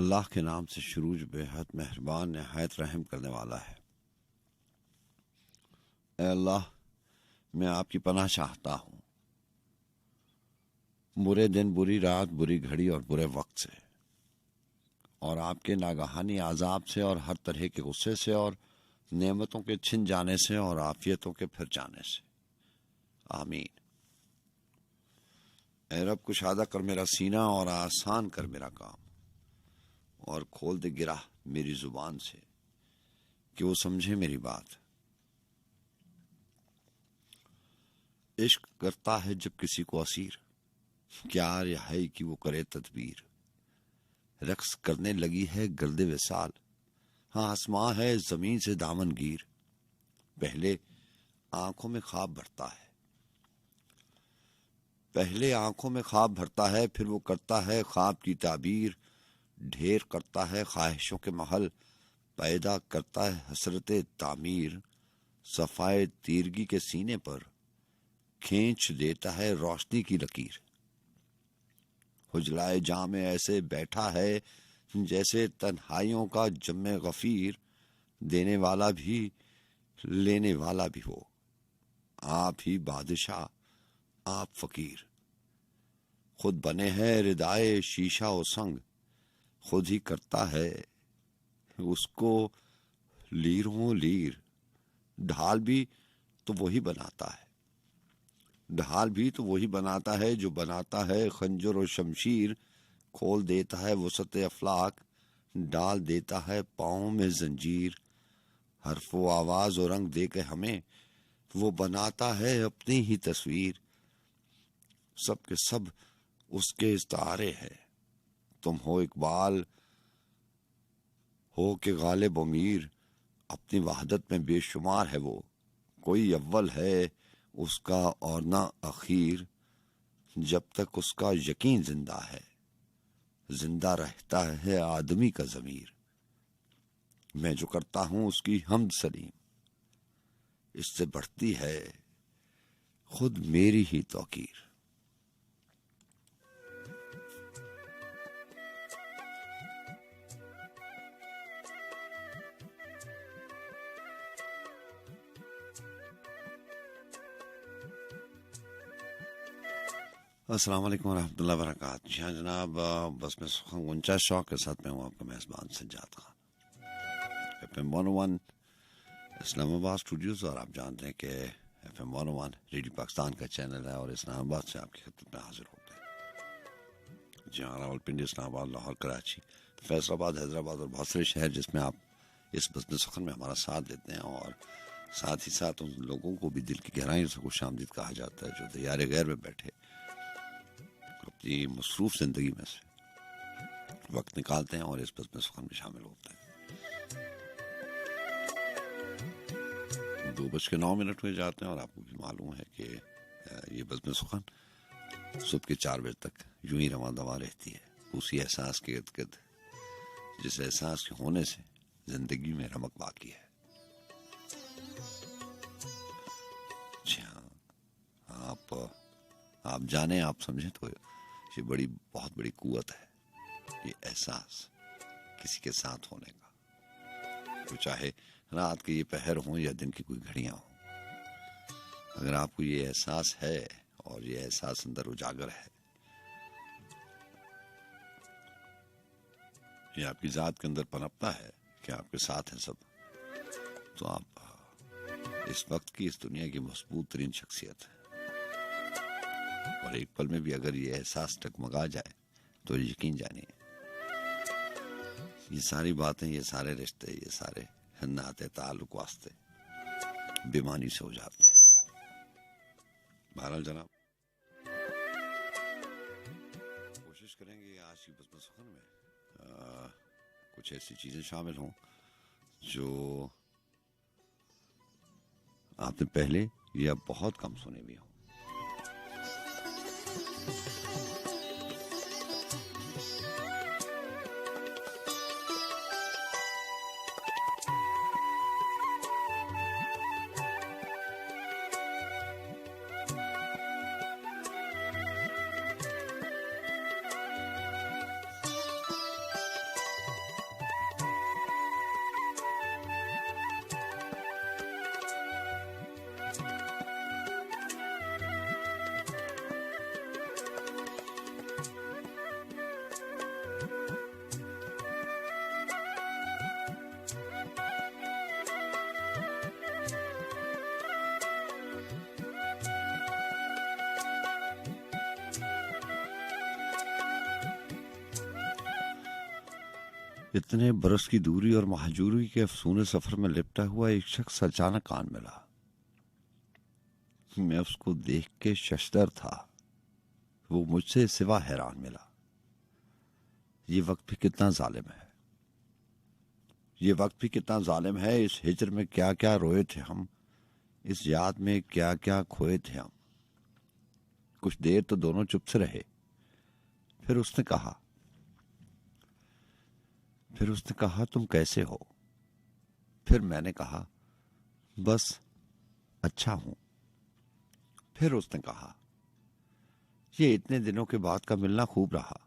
अल्लाह के नाम से शुरू जो बेहद मेहरबान नहायत रहम करने वाला है। ऐ अल्लाह, मैं आपकी पनाह चाहता हूँ बुरे दिन, बुरी रात, बुरी घड़ी और बुरे वक्त से, और आपके नागहानी आजाब से, और हर तरह के गुस्से से, और नेमतों के छिन जाने से, और आफियतों के फिर जाने से। आमीन। ऐ रब, कुशादा कर मेरा सीना और आसान कर मेरा काम, और खोल दे गिरा मेरी जुबान से कि वो समझे मेरी बात। इश्क करता है जब किसी को असीर, क्या रिहाई की वो करे तदबीर। रक्स करने लगी है गर्दे विसाल, हाँ आसमां है जमीन से दामन गिर। पहले आंखों में ख्वाब भरता है, पहले आंखों में ख्वाब भरता है, फिर वो करता है ख्वाब की ताबीर। ढेर करता है ख्वाहिशों के महल, पैदा करता है हसरत तामीर। सफाए तीरगी के सीने पर खींच देता है रोशनी की लकीर। हुजलाए जां में ऐसे बैठा है जैसे तन्हाइयों का जम्मे गफीर। देने वाला भी लेने वाला भी हो, आप ही बादशाह आप फकीर। खुद बने हैं रिदाए शीशा और संग, खुद ही करता है उसको लीरों लीर। ढाल भी तो वही बनाता है, ढाल भी तो वही बनाता है जो बनाता है खंजर और शमशीर। खोल देता है वसत अफलाक, डाल देता है पाँव में जंजीर। हर्फ व आवाज और रंग दे के हमें वो बनाता है अपनी ही तस्वीर। सब के सब उसके इस्तारे है, तुम हो इकबाल हो के गालिब अमीर। अपनी वहदत में बेशुमार है वो, कोई अव्वल है उसका और ना अखीर। जब तक उसका यकीन जिंदा है, जिंदा रहता है आदमी का ज़मीर। मैं जो करता हूं उसकी हमद सलीम, इससे बढ़ती है खुद मेरी ही तौकीर। अस्सलाम वालेकुम रहमतुल्लाहि व बरकातहू। जी हाँ जनाब, बस मैं सुखन गुंचा शौक के साथ में हूँ आपका मेज़बान सज्जाद खान, FM 101 इस्लामाबाद स्टूडियोज़। और आप जानते हैं कि FM 101 रेडियो पाकिस्तान का चैनल है, और इस्लामाबाद से आपकी खिदमत में हाजिर होते हैं। जी हाँ, रावलपिंडी, इस्लामाबाद, लाहौर, कराची, फैसलाबाद, हैदराबाद और बहुत सारे शहर जिसमें आप इस बज़्म सुखन में हमारा साथ देते हैं, और साथ ही साथ उन लोगों को भी दिल की गहराइयों से खुशामदीद कहा जाता है जो दियारे गैर में बैठे अपनी मसरूफ जिंदगी में से वक्त निकालते हैं और इस बज़्म सुखन में शामिल होते हैं। 2:09 हुए जाते हैं, और आपको भी मालूम है कि ये बज़्म सुखन सुबह के 4 बजे तक यूं ही रवां दवा रहती है, उसी एहसास के इर्द गिर्द जिस एहसास के होने से जिंदगी में रमक बाकी है। जी हाँ, आप जाने, आप समझें तो ये बहुत बड़ी कुव्वत है, ये एहसास किसी के साथ होने का। वो चाहे रात के ये पहर हो या दिन की कोई घड़ियां हो, अगर आपको ये एहसास है और ये एहसास अंदर उजागर है, ये आपकी जात के अंदर पनपता है कि आपके साथ है सब, तो आप इस वक्त की, इस दुनिया की मजबूत तरीन शख्सियत है। और एक पल में भी अगर ये एहसास टकमगा जाए तो यकीन जानिए ये सारी बातें, ये सारे रिश्ते, ये सारे नाते ताल्लुक वास्ते बेमानी से हो जाते हैं। बहरहाल जनाब, कोशिश करेंगे आज की बज़्म सुखन में कुछ ऐसी चीजें शामिल हों जो आपने पहले या बहुत कम सुने भी हों। इतने बरस की दूरी और महजूरी के अफसूने सफर में लिपटा हुआ एक शख्स अचानक कान मिला। मैं उसको देख के शशदर था। वो मुझसे सिवा हैरान मिला। ये वक्त भी कितना जालिम है, ये वक्त भी कितना जालिम है। इस हिजर में क्या क्या रोए थे हम, इस याद में क्या क्या खोए थे हम। कुछ देर तो दोनों चुप से रहे। फिर उसने कहा तुम कैसे हो। फिर मैंने कहा बस अच्छा हूं। फिर उसने कहा ये इतने दिनों के बाद का मिलना खूब रहा।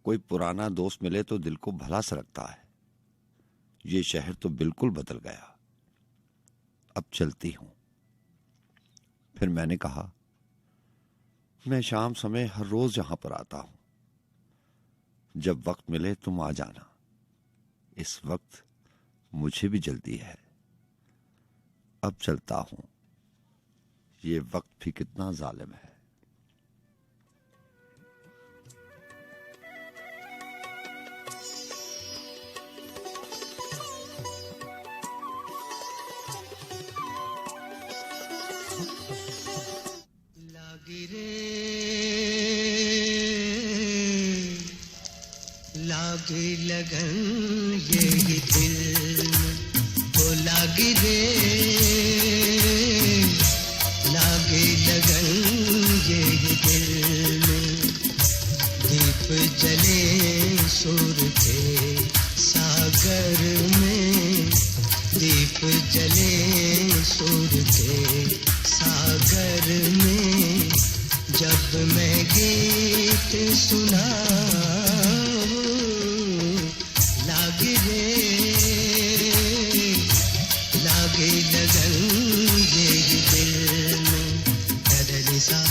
कोई पुराना दोस्त मिले तो दिल को भला सा लगता है। ये शहर तो बिल्कुल बदल गया, अब चलती हूं। फिर मैंने कहा मैं शाम समय हर रोज यहां पर आता हूं। जब वक्त मिले तुम आ जाना। इस वक्त मुझे भी जल्दी है, अब चलता हूं। ये वक्त भी कितना जालिम है। लागी रे लागी लगन ये दिल को लागी रे लागी लगन ये दिल में दीप जले सूर के सागर में दीप जले सूर के सागर में जब मैं गीत सुनाऊं लागे रे लागे लगन ये दिल में ददनी सा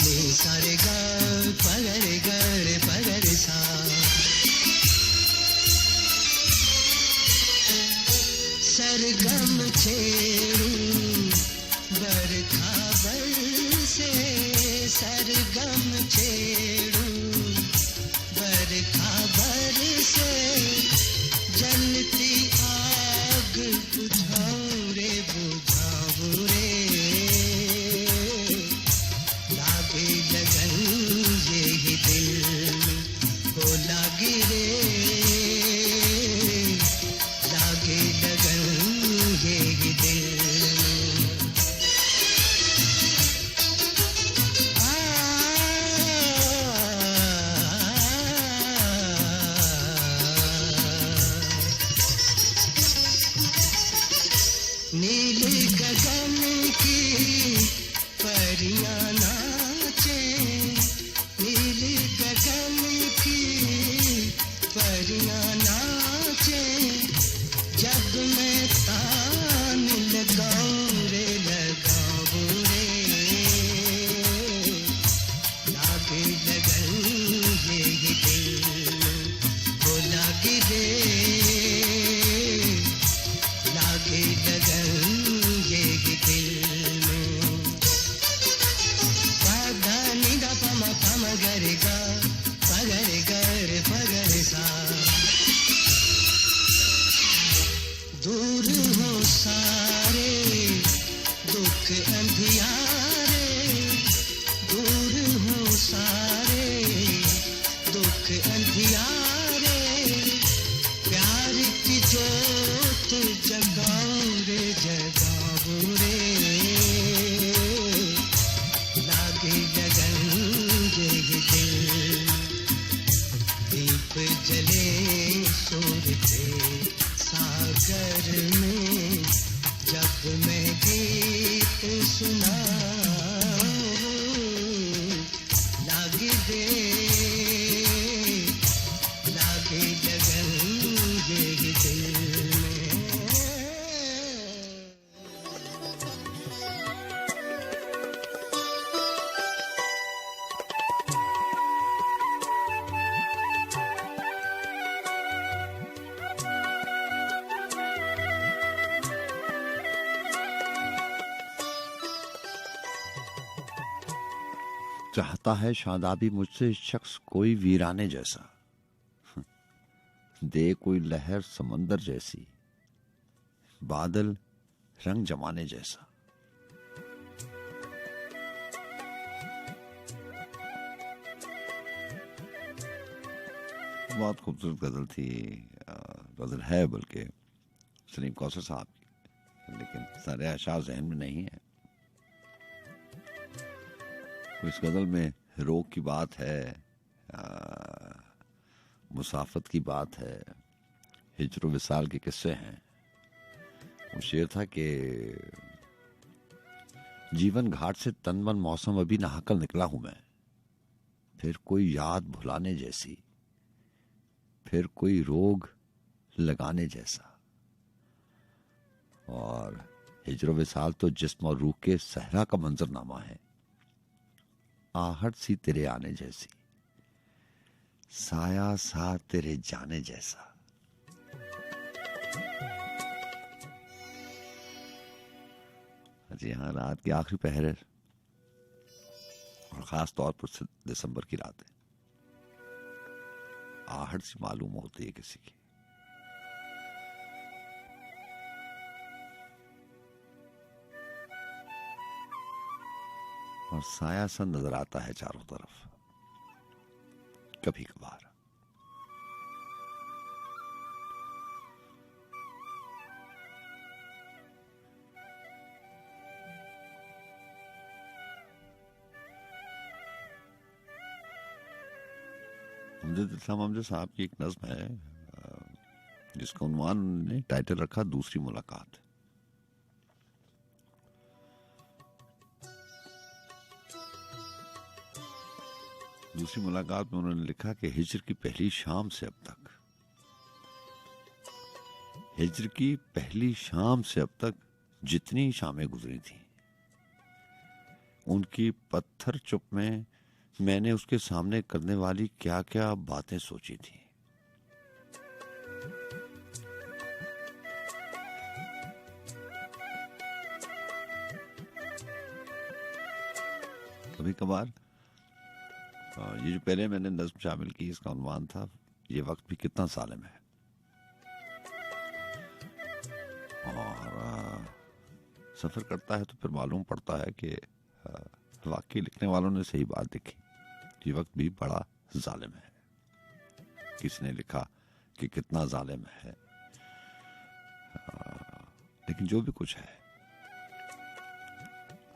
नी सारे गा पगरे गरे पगरे सा सरगम छेड़ूं बरखा बरसे सरगम छेड़ूं बरखा बरसे जलती आग बुझाऊं रे बुझाऊं रे लागे लगन ये दिल को लागे रे लागे लगन ये दिल नीले गगन की परियां नाचे नीले गगन की परियां नाचे जब मैं तान लगाऊं रे लगाऊं रे लागे लगन ये दिल को लागे रे लागे लगन ये दिल में पादा निदा पमा पमा गरे गा पगरे गरे पगरे सा दूर हो सारे दुख अंधियारे दूर हो सारे दुख अंधियारे प्यार की जोत जगाऊं रे जगाऊं रे लागे लगन ये दिल दीप जले सूर के सागर में जब मैं गीत सुनाऊं लागे रे लागे लगन ये दिल में चाहता है शादाबी मुझसे शख्स कोई वीराने जैसा, दे कोई लहर समंदर जैसी, बादल रंग जमाने जैसा। बहुत खूबसूरत गजल थी, गजल है बल्कि सलीम कौसर साहब की, लेकिन सारे अशार जहन में नहीं है। इस गजल में रोग की बात है, मुसाफत की बात है, हिजर विसाल के किस्से हैं। वो शेर था कि जीवन घाट से तन मन मौसम अभी नहाकर निकला हूं मैं, फिर कोई याद भुलाने जैसी, फिर कोई रोग लगाने जैसा। और हिजर विसाल तो जिस्म और रूह के सहरा का मंजरनामा है, आहट सी तेरे आने जैसी, साया सा तेरे जाने जैसा। जी हाँ, रात की आखिरी पहर है और खास तौर पर दिसंबर की रात है, आहट सी मालूम होती है किसी की। और साया सा नजर आता है चारों तरफ कभी कभार। अमजद इस्लाम अमजद साहब की एक नज्म है जिसका उन्वान ने टाइटल रखा दूसरी मुलाकात। दूसरी मुलाकात में उन्होंने लिखा कि हिजर की पहली शाम से अब तक, हिजर की पहली शाम से अब तक जितनी शामें गुजरी थी, उनकी पत्थर चुप में मैंने उसके सामने करने वाली क्या क्या बातें सोची थी। कभी कभार ये जो पहले मैंने नज्म शामिल की, इसका उन्वान था ये वक्त भी कितना सालिम है। और सफर करता है तो फिर मालूम पड़ता है कि वाकई लिखने वालों ने सही बात लिखी, ये वक्त भी बड़ा जालिम है। किसने लिखा कि कितना जालिम है, लेकिन जो भी कुछ है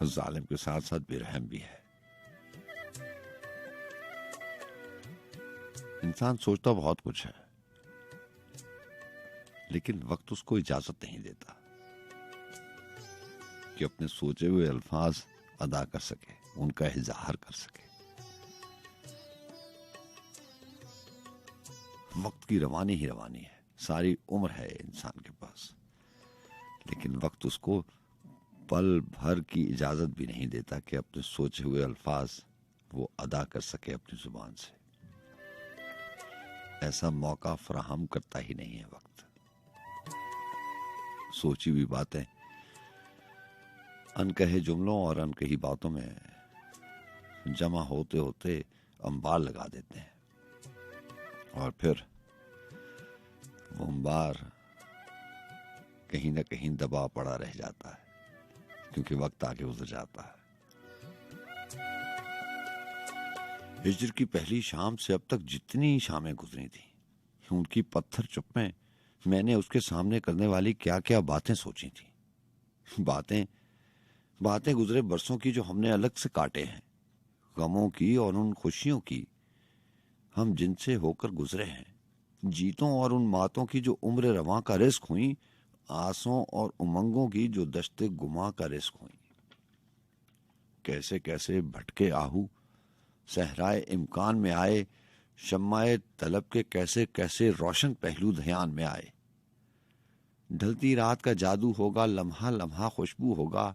जालिम के साथ साथ बेरहम भी है। इंसान सोचता बहुत कुछ है, लेकिन वक्त उसको इजाजत नहीं देता कि अपने सोचे हुए अल्फाज अदा कर सके, उनका इजहार कर सके। वक्त की रवानी ही रवानी है, सारी उम्र है इंसान के पास, लेकिन वक्त उसको पल भर की इजाजत भी नहीं देता कि अपने सोचे हुए अल्फाज वो अदा कर सके अपनी जुबान से। ऐसा मौका फराहम करता ही नहीं है वक्त। सोची हुई बातें अनकहे जुमलों और अनकही बातों में जमा होते होते अंबार लगा देते हैं, और फिर वो अंबार कहीं ना कहीं दबा पड़ा रह जाता है, क्योंकि वक्त आगे गुजर जाता है। हिजर की पहली शाम से अब तक जितनी शामें गुजरी थी, उनकी पत्थर चुप में मैंने उसके सामने करने वाली क्या क्या बातें सोची थी। बातें गुजरे बरसों की जो हमने अलग से काटे हैं, गमों की और उन खुशियों की हम जिनसे होकर गुजरे हैं, जीतों और उन मातों की जो उम्र रवां का रिस्क हुई, आसों और उमंगों की जो दश्ते गुमा का रिस्क हुई। कैसे कैसे भटके आहू सहराए इम्कान में आए, शम्माए तलब के कैसे कैसे रोशन पहलू ध्यान में आए। ढलती रात का जादू होगा, लम्हा लम्हा खुशबू होगा,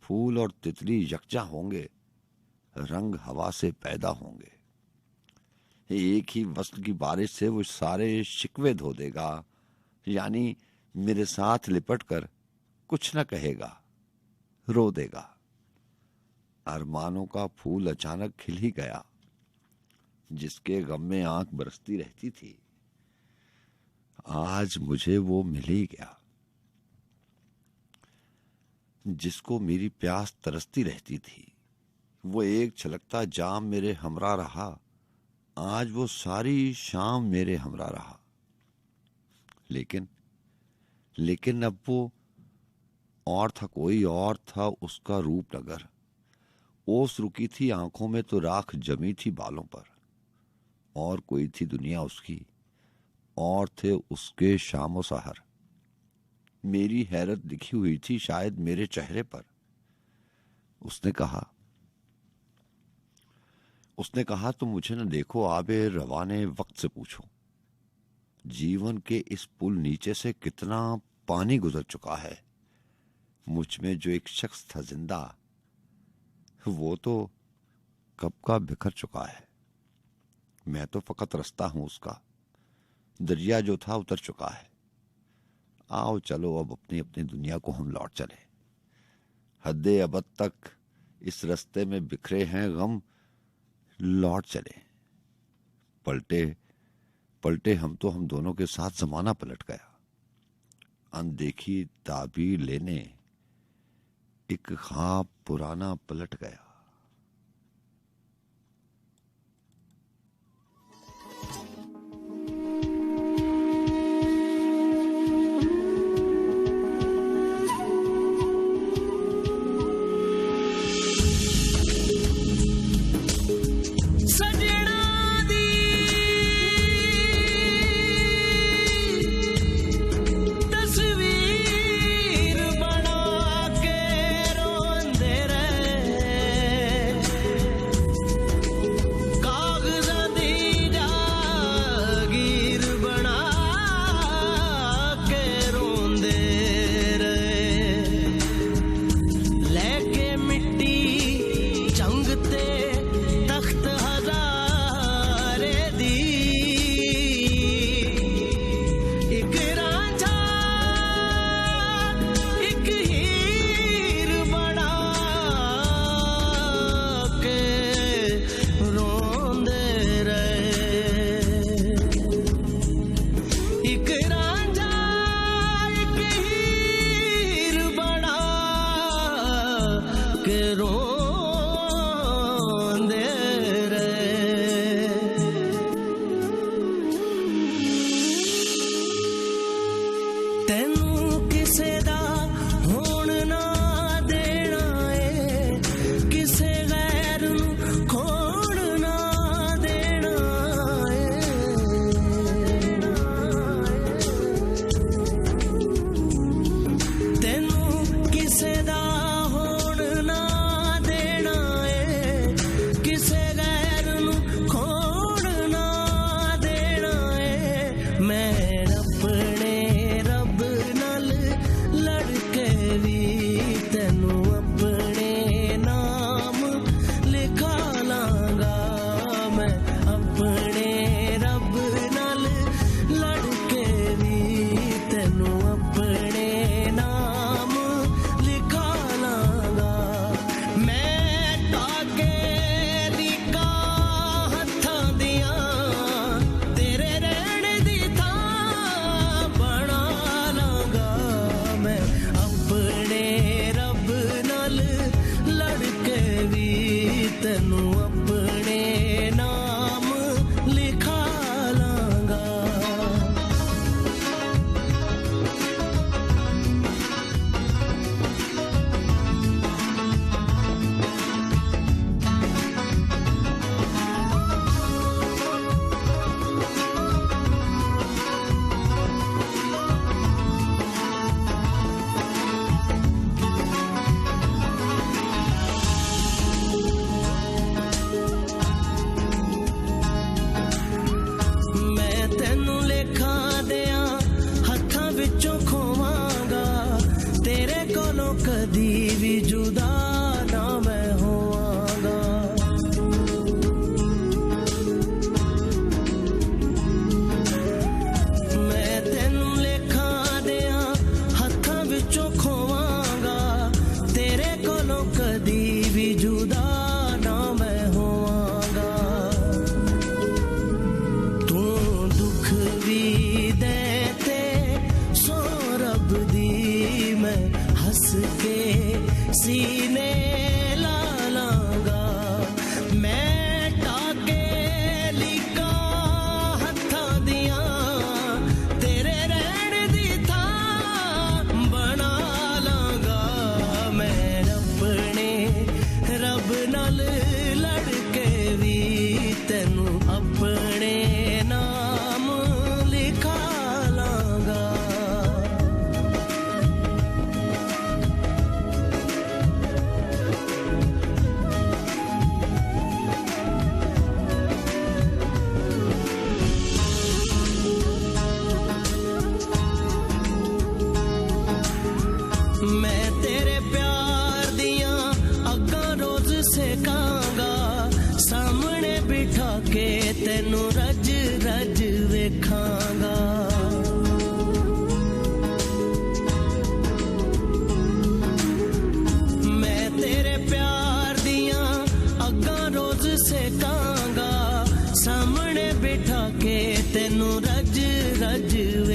फूल और तितली यकजा होंगे, रंग हवा से पैदा होंगे। एक ही वस्ल की बारिश से वो सारे शिकवे धो देगा, यानी मेरे साथ लिपट कर कुछ न कहेगा, रो देगा। अरमानों का फूल अचानक खिल ही गया। जिसके गम में आंख बरसती रहती थी, आज मुझे वो मिल ही गया। जिसको मेरी प्यास तरसती रहती थी, वो एक छलकता जाम मेरे हमरा रहा। आज वो सारी शाम मेरे हमरा रहा। लेकिन अब वो और था, कोई और था, उसका रूप नगर। ओस रुकी थी आंखों में तो राख जमी थी बालों पर। और कोई थी दुनिया उसकी, और थे उसके शामो सहर। मेरी हैरत दिखी हुई थी शायद मेरे चेहरे पर। उसने कहा तुम मुझे न देखो, आबे रवाने वक्त से पूछो। जीवन के इस पुल नीचे से कितना पानी गुजर चुका है। मुझ में जो एक शख्स था जिंदा, वो तो कब का बिखर चुका है। मैं तो फकत रास्ता हूं उसका। दरिया जो था उतर चुका है। आओ चलो अब अपनी अपनी दुनिया को हम लौट चले। हद्दे अबद तक इस रास्ते में बिखरे हैं गम, लौट चले। पलटे हम दोनों के साथ जमाना पलट गया। अनदेखी ताबीर लेने एक ख्वाब पुराना पलट गया।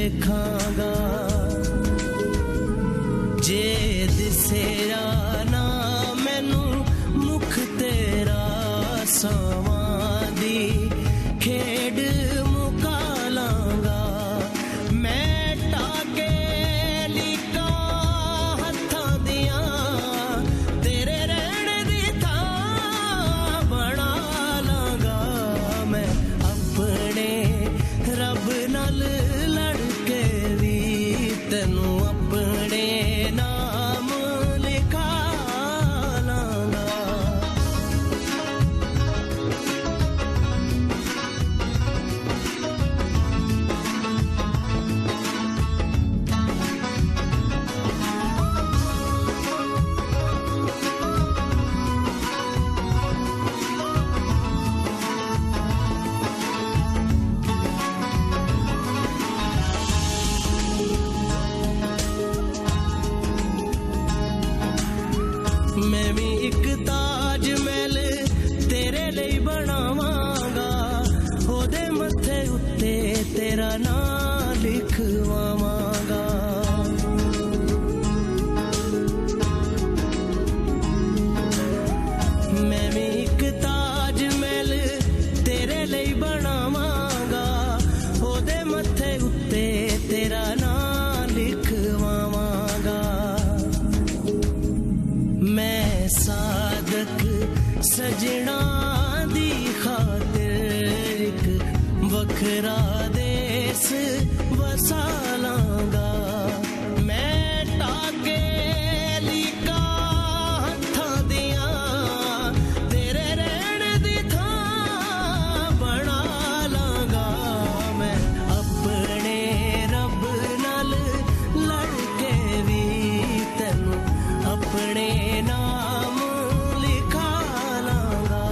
लिखांगा जे दिसेरा ना मैनू मुख तेरा सावां दी खेड मुका लांगा मैं टाके लीका हत्थां दियां तेरे रहण दी थां बना लांगा मैं अपने रब नाल लड़ के भी तैनू अपने नाम लिखा लांगा मैं भी एक ताज महल तेरे लिए बनावांगा ओदे मत्थे उत्ते तेरा नाम लिखवावांगा मैं भी एक ताज महल तेरे लिए बनावांगा ओदे मत्थे उत्ते तेरा नाम लिखवावांगा मैं सादक सजना दी खातिर एक वखरा देस वसा लांगा मैं टाके लीका हत्थां दियां तेरे रहण दी थां बना लांगा मैं अपने रब नाल लड़ के भी तैनू अपने नाम लिखा लांगा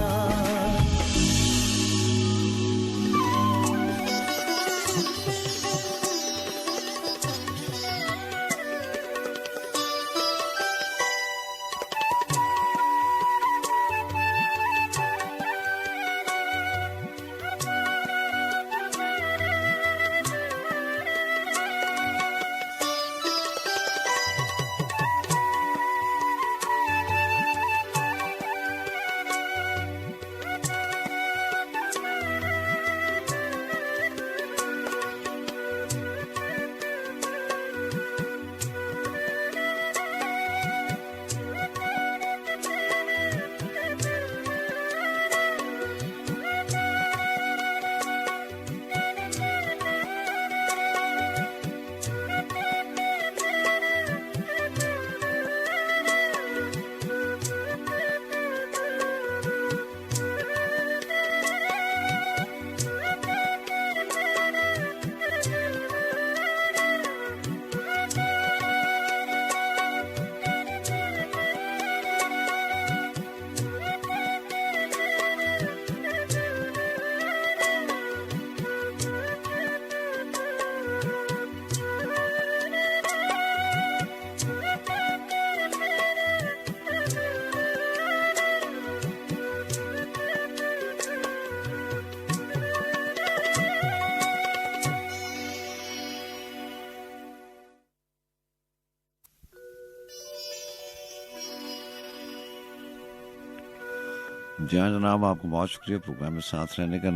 जी हाँ जनाब, आपको बहुत शुक्रिया प्रोग्राम में साथ रहने का।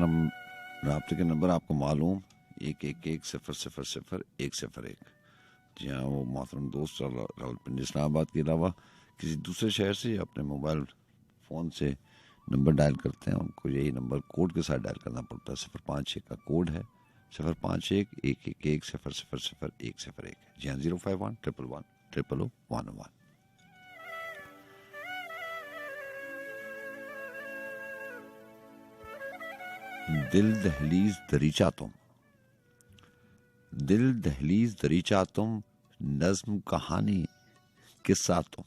राब्ते के नंबर आपको मालूम 1110000101। जी हाँ, वो मोहतरम दोस्त रावलपिंडी इस्लामाबाद के अलावा किसी दूसरे शहर से अपने मोबाइल फ़ोन से नंबर डायल करते हैं, उनको यही नंबर कोड के साथ डायल करना पड़ता है। 056 का कोड है, 0511110000101। जी हाँ, 05111110011। दिल दहलीज दरीचा तुम, दिल दहलीज दरीचा तुम, नज्म कहानी किस्सा तुम।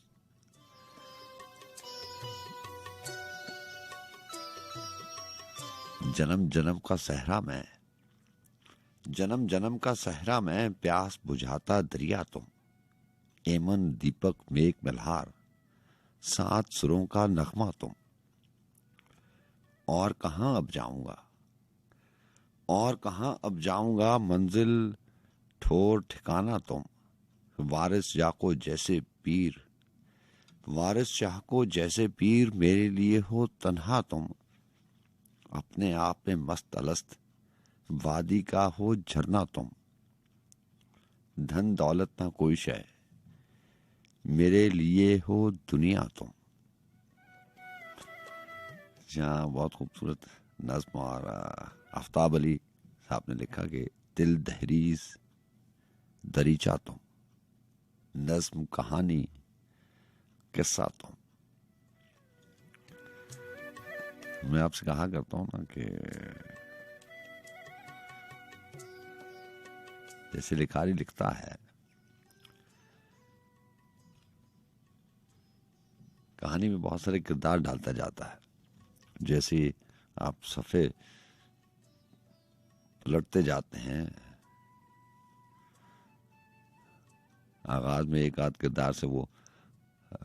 जन्म जन्म का सहरा मैं, जन्म जन्म का सहरा मैं, प्यास बुझाता दरिया तुम। एमन दीपक मेघ मल्हार, 7 सुरों का नगमा तुम। और कहां अब जाऊंगा, और कहां अब जाऊंगा, मंजिल ठोर ठिकाना तुम, वारिस जाको जैसे पीर, वारिस शाह को जैसे पीर, मेरे लिए हो तन्हा तुम, अपने आप में मस्त अलस्त, वादी का हो झरना तुम, धन दौलत ना कोई शय, मेरे लिए हो दुनिया तुम। जहाँ बहुत खूबसूरत नज्म और आफ्ताब अली साहब ने लिखा कि दिल दहरीज दरीचा तुम, नज्म कहानी किस्सा तुम। मैं आपसे कहा करता हूँ ना कि जैसे लिखारी लिखता है, कहानी में बहुत सारे किरदार डालता जाता है। जैसे आप सफ़े पलटते जाते हैं, आगाज में एक आध किरदार से वो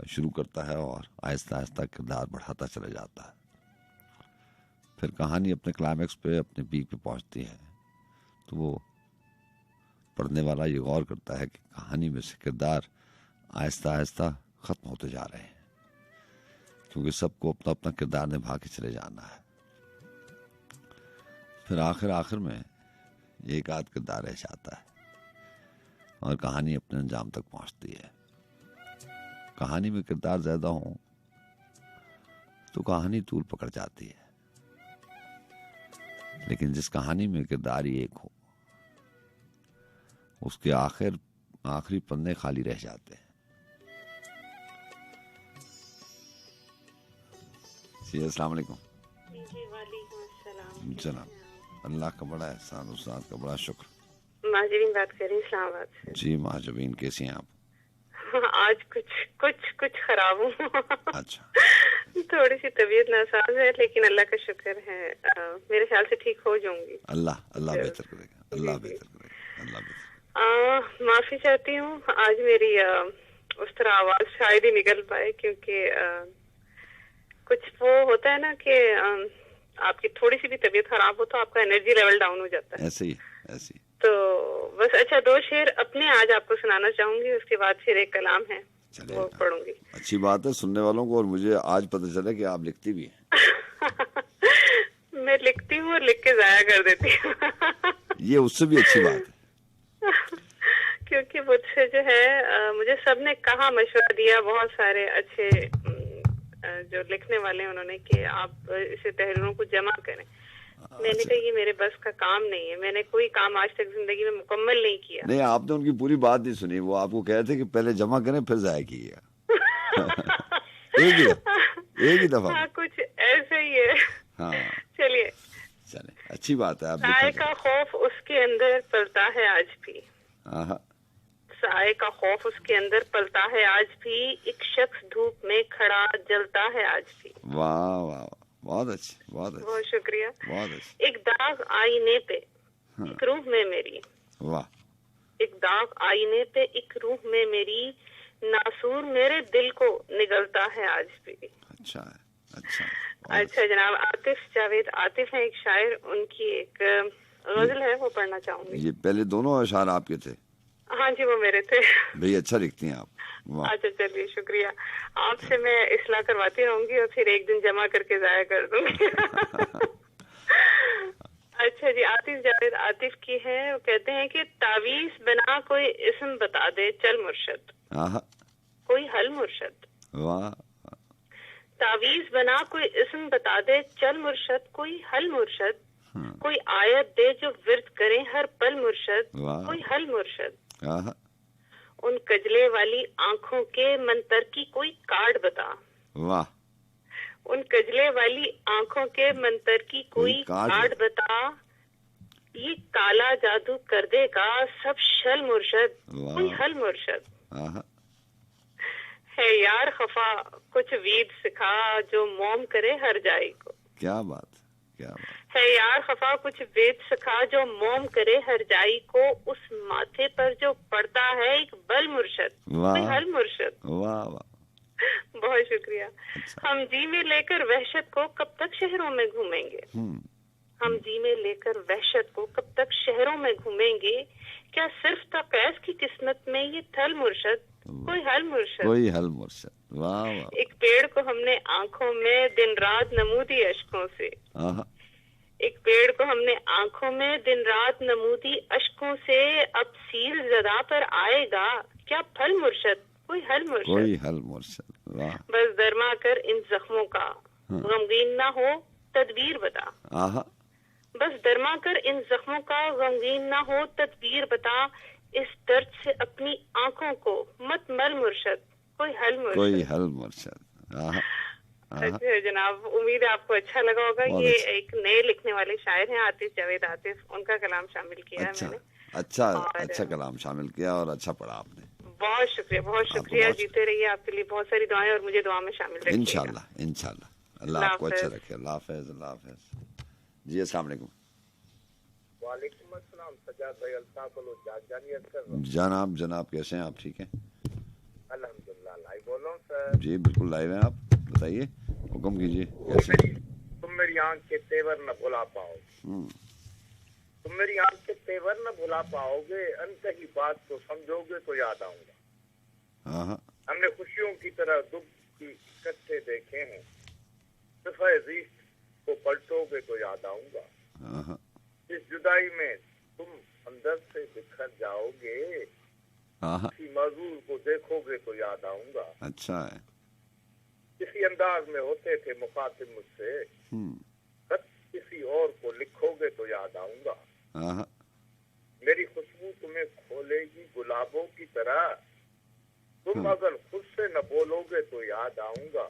शुरू करता है और आहिस्ता आहिस्ता किरदार बढ़ाता चला जाता है। फिर कहानी अपने क्लाइमैक्स पे, अपने पीक पे पहुंचती है, तो वो पढ़ने वाला ये गौर करता है कि कहानी में से किरदार आहिस्ता आहिस्ता खत्म होते जा रहे हैं, क्योंकि सबको अपना अपना किरदार निभा के चले जाना है। फिर आखिर में एक आध किरदार रह जाता है और कहानी अपने अंजाम तक पहुंचती है। कहानी में किरदार ज्यादा हो तो कहानी तूल पकड़ जाती है, लेकिन जिस कहानी में किरदार ही एक हो, उसके आखिरी पन्ने खाली रह जाते हैं। जी अस्सलाम वालेकुम। जी वालेकुम अस्सलाम। जनाब, अल्लाह का बड़ा एहसान, उस्ताद का बड़ा शुक्र। माजरीन बात कर रही हूँ इस्लामाबाद से। जी महाजबीन, कैसी हैं आप? आज कुछ खराब हूँ। अच्छा। थोड़ी सी तबीयत नासाज है, लेकिन अल्लाह का शुक्र है, मेरे ख्याल से ठीक हो जाऊंगी। अल्लाह बेहतर करेगा, अल्लाह बेहतर करेगा, अल्लाह बेहतर। माफी चाहती हूँ, आज मेरी उस तरह आवाज शायद ही निकल पाए, क्योंकि कुछ वो होता है ना कि आपकी थोड़ी सी भी तबीयत खराब हो तो आपका एनर्जी लेवल डाउन हो जाता है। ऐसे ही तो बस अच्छा, 2 शेर अपने आज आपको सुनाना चाहूंगी, उसके बाद फिर एक कलाम है वो पढ़ूंगी। अच्छी बात है सुनने वालों को, और मुझे आज पता चला कि आप लिखती भी हैं। मैं लिखती हूँ और लिख के जाया कर देती हूँ। ये उससे भी अच्छी बात है। क्योंकि मुझसे जो है, मुझे सबने कहा, मशवरा दिया, बहुत सारे अच्छे जो लिखने वाले हैं, उन्होंने कि आप इसे तहरीरों को जमा करें। मैंने कहा ये मेरे बस का काम नहीं है, मैंने कोई काम आज तक जिंदगी में मुकम्मल नहीं किया। नहीं, आपने उनकी पूरी बात नहीं सुनी। वो आपको कह थे कि पहले जमा करें फिर जाया कीजिएगा। एक ही दफा। हाँ, कुछ ऐसे ही है। हाँ, चलिए अच्छी बात है। आप साए का खौफ उसके अंदर पलता है आज भी। साए का खौफ उसके अंदर पलता है आज भी, एक शख्स धूप में खड़ा जलता है आज भी। वाह वाह, बहुत अच्छी, बहुत शुक्रिया। बहुत अच्छी। एक दाग आईने पे, एक रूह में मेरी। वाह। एक दाग आईने पे, एक रूह में मेरी, नासूर मेरे दिल को निगलता है आज भी। अच्छा है, अच्छा जनाब, आतिफ जावेद आतिफ है एक शायर, उनकी एक गजल है, वो पढ़ना चाहूंगी। ये पहले दोनों अशार आपके थे? हाँ जी, वो मेरे थे। भाई अच्छा लिखती हैं आप। अच्छा चलिए, शुक्रिया। आपसे मैं इस्लाह करवाती रहूंगी और फिर एक दिन जमा करके जाया कर दूंगी। अच्छा जी, आतिफ जावेद आतिफ की है, वो कहते हैं कि तावीज बना कोई इस्म बता दे चल मुर्शद, कोई हल मुर्शद। वाह। तावीज बना कोई इस्म बता दे चल मुर्शद, कोई हल मुर्शद, कोई आयत दे जो विर्द करे हर पल मुर्शद, कोई हल मुर्शद। उन कजले वाली आंखों के मंतर की कोई कार्ड बता। वाह। उन कजले वाली आंखों के मंतर की कोई कार्ड बता, ये काला जादू कर देगा सब शल मुर्शद, कोई हल मुर्शद। है यार खफा कुछ वीद सिखा जो मोम करे हर जाई को। क्या बात, क्या बात है यार खफा कुछ वेद सिखा जो मोम करे हर जाई को, उस माथे पर जो पड़ता है एक बल मुर्शद, कोई हल मुर्शद। वाह वाह, बहुत शुक्रिया। अच्छा। हम जी में लेकर वहशत को कब तक शहरों में घूमेंगे, हम जी में लेकर वहशत को कब तक शहरों में घूमेंगे? क्या सिर्फ तकैस की किस्मत में ये थल मुर्शद? कोई हल मुर्शद, कोई हल मुर्शद। वाह वाह। एक पेड़ को हमने आंखों में दिन रात नमूदी अश्कों से, आहा, एक पेड़ को हमने आंखों में दिन रात नमूदी अश्कों से, अब सील जदा पर आएगा क्या फल मुर्शद? कोई हल मुर्शद, कोई हल मुर्शद। वाह। बस दरमा कर इन जख्मों का गमगीन ना हो तदबीर बता। आहा, बस दरमा कर इन जख्मों का गमगीन ना हो तदबीर बता, इस दर्द से अपनी आंखों को मत मल मुर्शद, कोई हल मुर्शद, कोई हल मुर्शद। आहा, अच्छा जनाब, उम्मीद है आपको अच्छा लगा होगा। ये एक नए लिखने वाले शायर हैं आतिफ जावेद आतिफ, उनका कलाम शामिल किया अच्छा, है मैंने। अच्छा कलाम शामिल किया और अच्छा पढ़ा आपने। बहुत शुक्रिया, बहुत शुक्रिया। जीते रहिए, आपके लिए बहुत सारी दुआएं और मुझे दुआ में शामिल रखिएगा। इंशाल्लाह इंशाल्लाह। अल्लाह आपको अच्छा रखे। अल्लाह हाफिज, अल्लाह हाफिज। जी अस्सलाम वालेकुम। वालेकुम अस्सलाम सजाद भाई, अल्ताफ जनाब जनाब कैसे हैं आप? ठीक हैं अल्हम्दुलिल्लाह। लाइव बोल रहा हूँ सर। जी बिल्कुल लाइव हैं आप, बताइए, हुक्म कीजिए। कैसे? तुम मेरी आंख के तेवर न भुला पाओगे, तुम मेरी आंख के तेवर न भुला पाओगे, अनकही बात को समझोगे तो याद आऊंगा। हाँ, हमने खुशियों की तरह दुख की इकट्ठे देखे हैं, सिफ़ को पलटोगे तो याद आऊंगा। इस जुदाई में तुम अंदर से बिखर जाओगे, किसी मजदूर को देखोगे तो याद आऊंगा। अच्छा है। किसी अंदाज में होते थे मुखातिब मुझसे, खत किसी और को लिखोगे तो याद आऊंगा। मेरी खुशबू तुम्हें खोलेगी गुलाबों की तरह, तुम अगर खुद से न बोलोगे तो याद आऊंगा।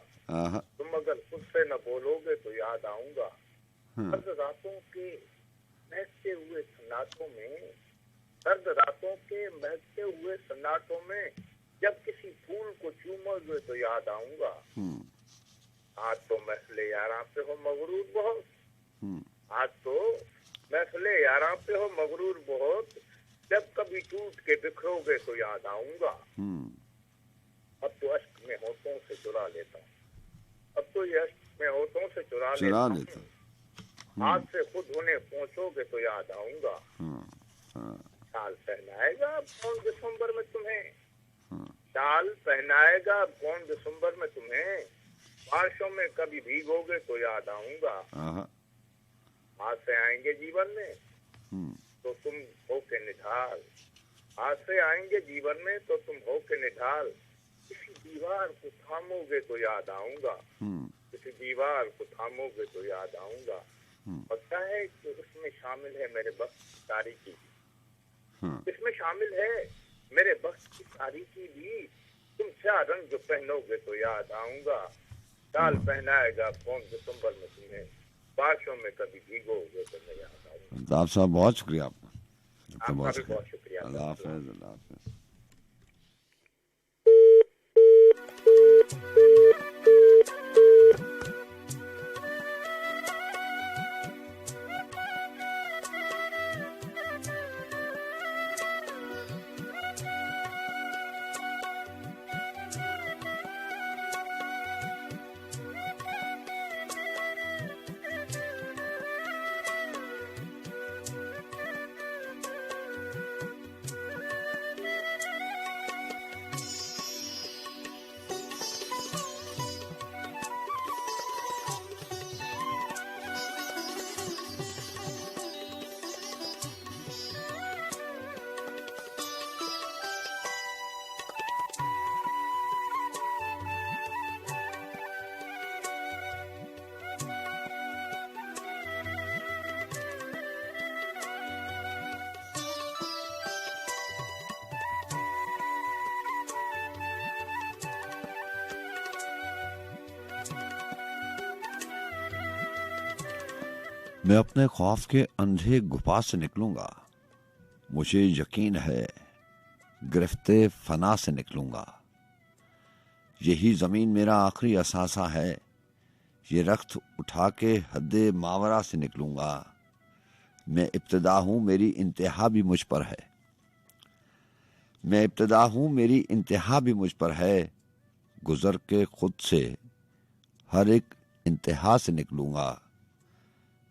तुम अगर खुद से न बोलोगे तो याद आऊंगा। सर्द रातों के महकते हुए सन्नाटों में, सर्द रातों के महकते हुए सन्नाटों में, जब किसी फूल को चूमोगे तो याद आऊंगा। आज तो महफिले यारा पे हो मगरूर बहुत, आज तो महफिले यारा पे हो मगरूर बहुत, जब कभी टूट के बिखरोगे तो याद आऊंगा। अब तो अश्क में होठों से चुरा लेता हूँ, अब तो ये अश्क में होठों से चुरा लेता हूँ, हाथ से खुद उन्हें पहुँचोगे तो याद आऊंगा। शाल पहनाएगा कौन दिसंबर में तुम्हें, शाल पहनाएगा कौन दिसंबर में तुम्हें, बारिशों में कभी भीगोगे तो याद आऊंगा। हाथ से आएंगे जीवन में तो तुम हो के निढाल, हाथ से आएंगे जीवन में तो तुम हो के निढाल, किसी दीवार को थामोगे तो याद आऊंगा, किसी दीवार को थामोगे तो याद आऊंगा। पता है कि उसमें शामिल है मेरे वक्त की तारीकी, इसमें शामिल है मेरे वक्त की तारीकी भी, तुम क्या रंग जो पहनोगे तो याद आऊंगा। शाल पहनाएगा कौन दिसंबर में तुम्हें, बारिशों में कभी भीगोगे तो मैं याद आऊंगा। आप साहब बहुत शुक्रिया आपका, आपका भी बहुत शुक्रिया। अल्लाह हाफिज, अल्लाह हाफिज। मैं अपने खौफ के अंधे गुफा से निकलूंगा, मुझे यकीन है गिरफ्ते फना से निकलूंगा। यही जमीन मेरा आखिरी असासा है, ये रख्त उठा के हद्दे मावरा से निकलूंगा। मैं इब्तिदा हूं, मेरी इंतहा भी मुझ पर है, मैं इब्तिदा हूं, मेरी इंतहा भी मुझ पर है। गुजर के खुद से हर एक इंतहा से निकलूंगा।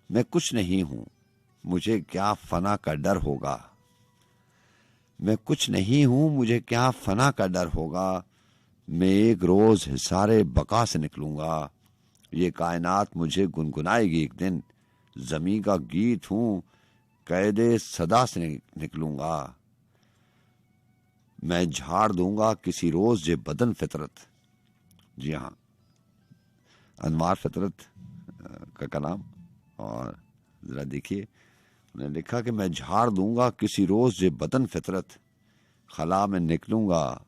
मैं कुछ नहीं हूं, मुझे क्या फना का डर होगा। मैं कुछ नहीं हूं, मुझे क्या फना का डर होगा। मैं एक रोज हिसारे बका से निकलूंगा। ये कायनात मुझे गुनगुनाएगी एक दिन। जमी का गीत हूं, कैदे सदा से निकलूंगा। मैं झाड़ दूंगा किसी रोज ये बदन फितरत। जी हाँ, अनवार फितरत का कलाम। और जरा देखिए, उन्होंने लिखा कि मैं झाड़ दूंगा किसी रोज ये बदन फितरत। खला में निकलूंगा,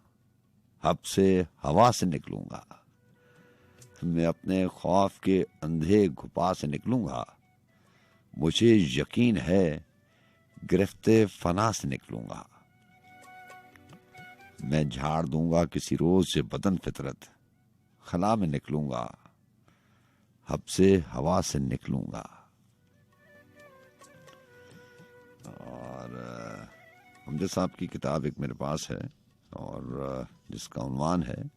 हब से हवा से निकलूंगा। मैं अपने खौफ के अंधे घुपा से निकलूंगा। मुझे यकीन है गिरफ्ते फना से निकलूंगा। मैं झाड़ दूंगा किसी रोज से बदन फितरत। खला में निकलूंगा, हब से हवा से निकलूंगा। और हमजा साहब की किताब एक मेरे पास है, और जिसका उन्वान है,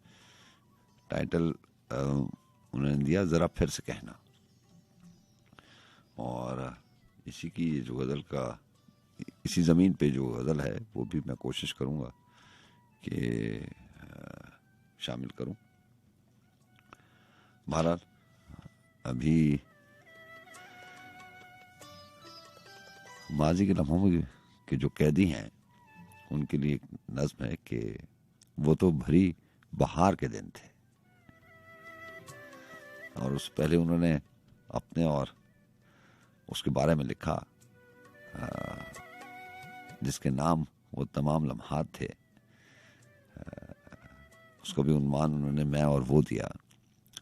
टाइटल उन्होंने दिया जरा फिर से कहना। और इसी की जो गजल का, इसी जमीन पे जो गजल है वो भी मैं कोशिश करूंगा कि शामिल करूं। बहरहाल अभी माजी के लम्हों के जो कैदी हैं उनके लिए एक नज्म है कि वो तो भरी बहार के दिन थे। और उस पहले उन्होंने अपने और उसके बारे में लिखा जिसके नाम वो तमाम लम्हात थे। उसको भी उन्वान उन्होंने मैं और वो दिया।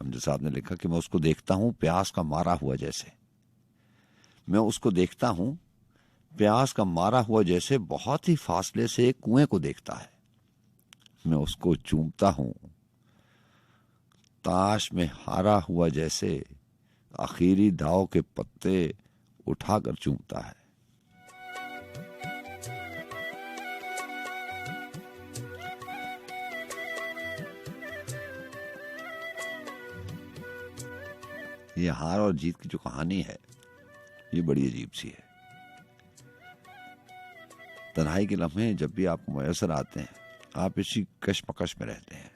हमजा साहब ने लिखा कि मैं उसको देखता हूं प्यास का मारा हुआ जैसे। मैं उसको देखता हूं प्यास का मारा हुआ जैसे, बहुत ही फासले से एक कुएं को देखता है। मैं उसको चूमता हूं ताश में हारा हुआ जैसे, आखिरी दाव के पत्ते उठाकर चूमता है। ये हार और जीत की जो कहानी है ये बड़ी अजीब सी है। तन्हाई के लम्हे जब भी आपको मयसर आते हैं, आप इसी कशमकश में रहते हैं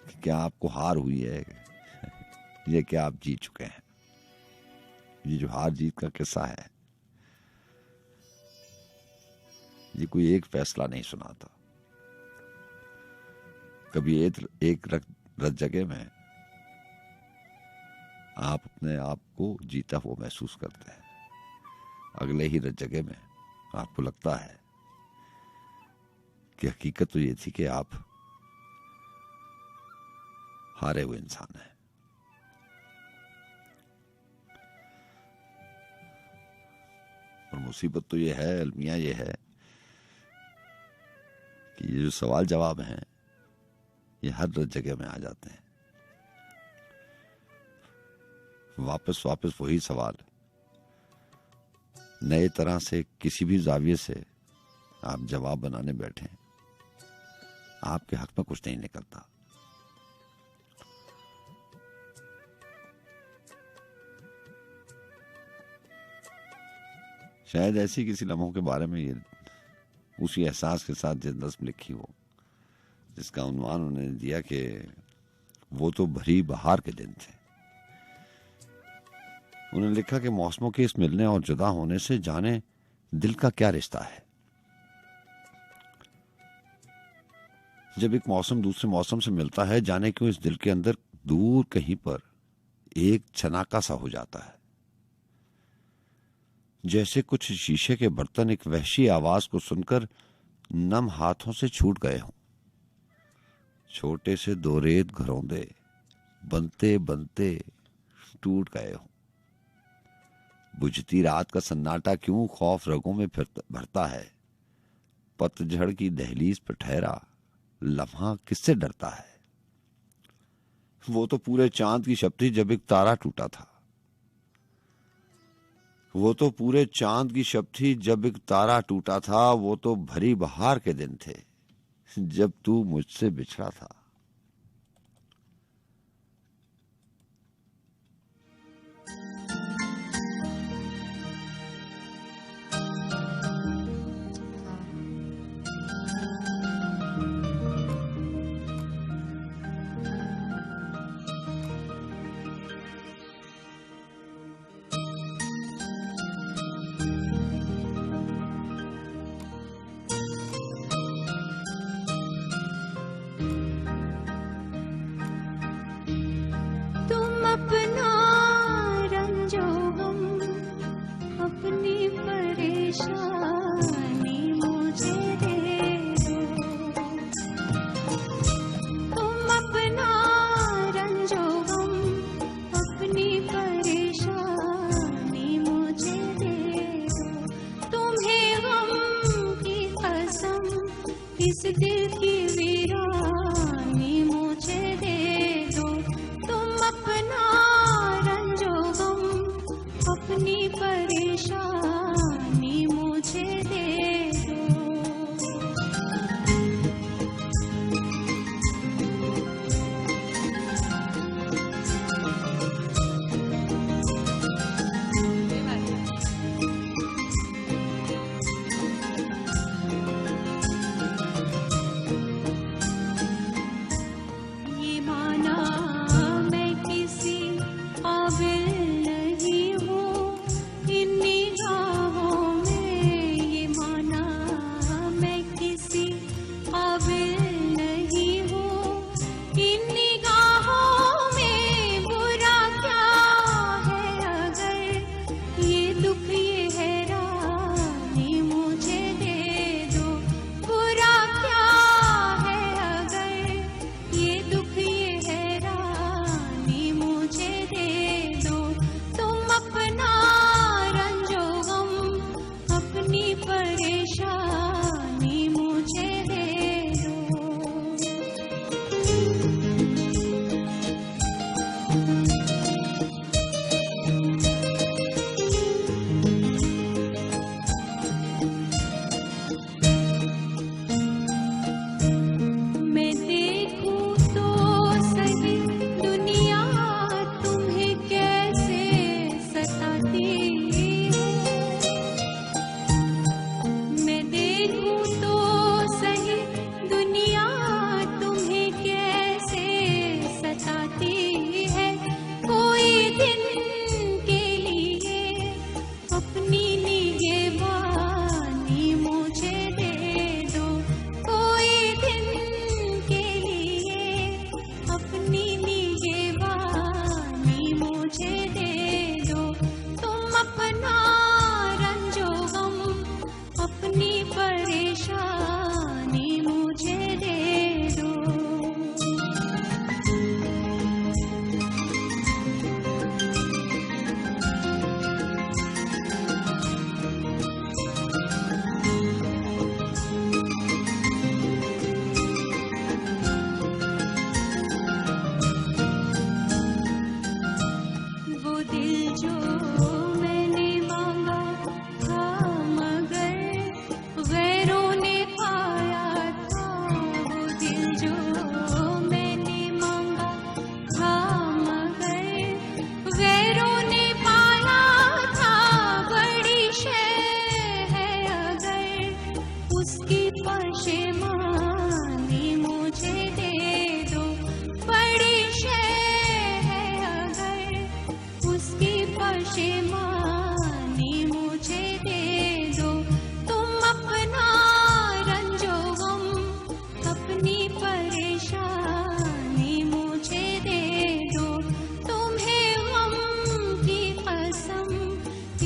कि क्या आपको हार हुई है ये क्या आप जीत चुके हैं। ये जो हार जीत का किस्सा है, ये कोई एक फैसला नहीं सुनाता। कभी एक रत जगह में आप अपने आप को जीता हुआ महसूस करते हैं, अगले ही रत जगह में आपको लगता है कि हकीकत तो ये थी कि आप हारे हुए इंसान हैं। और मुसीबत तो ये है, अलमिया ये है कि ये जो सवाल जवाब हैं ये हर जगह में आ जाते हैं। वापस वही सवाल, नए तरह से किसी भी जाविये से आप जवाब बनाने बैठे, आपके हक में कुछ नहीं निकलता। शायद ऐसी किसी लम्हों के बारे में ये उसी एहसास के साथ ये नज़्म लिखी हो जिसका उन्वान उन्होंने दिया कि वो तो भरी बहार के दिन थे। उन्होंने लिखा कि मौसमों के इस मिलने और जुदा होने से जाने दिल का क्या रिश्ता है। जब एक मौसम दूसरे मौसम से मिलता है, जाने क्यों इस दिल के अंदर दूर कहीं पर एक छनाका सा हो जाता है, जैसे कुछ शीशे के बर्तन एक वहशी आवाज को सुनकर नम हाथों से छूट गए हों। छोटे से दो रेत घरौंदे बनते बनते टूट गए हों। बुझती रात का सन्नाटा क्यों खौफ रगों में भरता है। पतझड़ की दहलीज पर ठहरा लम्हा किससे डरता है। वो तो पूरे चांद की शब थी जब एक तारा टूटा था। वो तो पूरे चांद की शब थी जब एक तारा टूटा था। वो तो भरी बहार के दिन थे जब तू मुझसे बिछड़ा था। इस दिल की वीरानी मुझे दे दो, तुम अपना रंजो गम, अपनी परेशानी मुझे दे दो। ये माना मैं किसी काबिल नहीं हूँ इन निगाहों में, ये माना मैं किसी काबिल नहीं हूँ इन निगाहों में। बुरा क्या है अगर ये दुख ये हैरानी मुझे दे दो, बुरा क्या है अगर ये दुख ये हैरानी मुझे दे दो। तुम अपना रंजो गम, अपनी परेशानी मुझे दे दो। मैं देखूं तो सही दुनिया तुम्हें कैसे सताती है, मैं देखूं तो सही दुनिया तुम्हें कैसे सताती है। कोई दिन के लिए अपनी निगहबानी मुझे दे दो, कोई दिन के लिए अपनी निगहबानी मुझे दे दो। तुम अपना रंजो गम, अपनी परेशानी मुझे दे दो। वो दिल जो मैंने मांगा था मगर गैरों ने पाया था, वो दिल जो मैंने मांगा था मगर गैरों ने पाया था। बड़ी शय है अगर उसकी पशेमानी मुझे दे दो, बड़ी शय है अगर उसकी पशेमानी मुझे दे दो। तुम अपना रंजो गम, अपनी परेशानी मुझे दे दो। तुम्हें गम की कसम,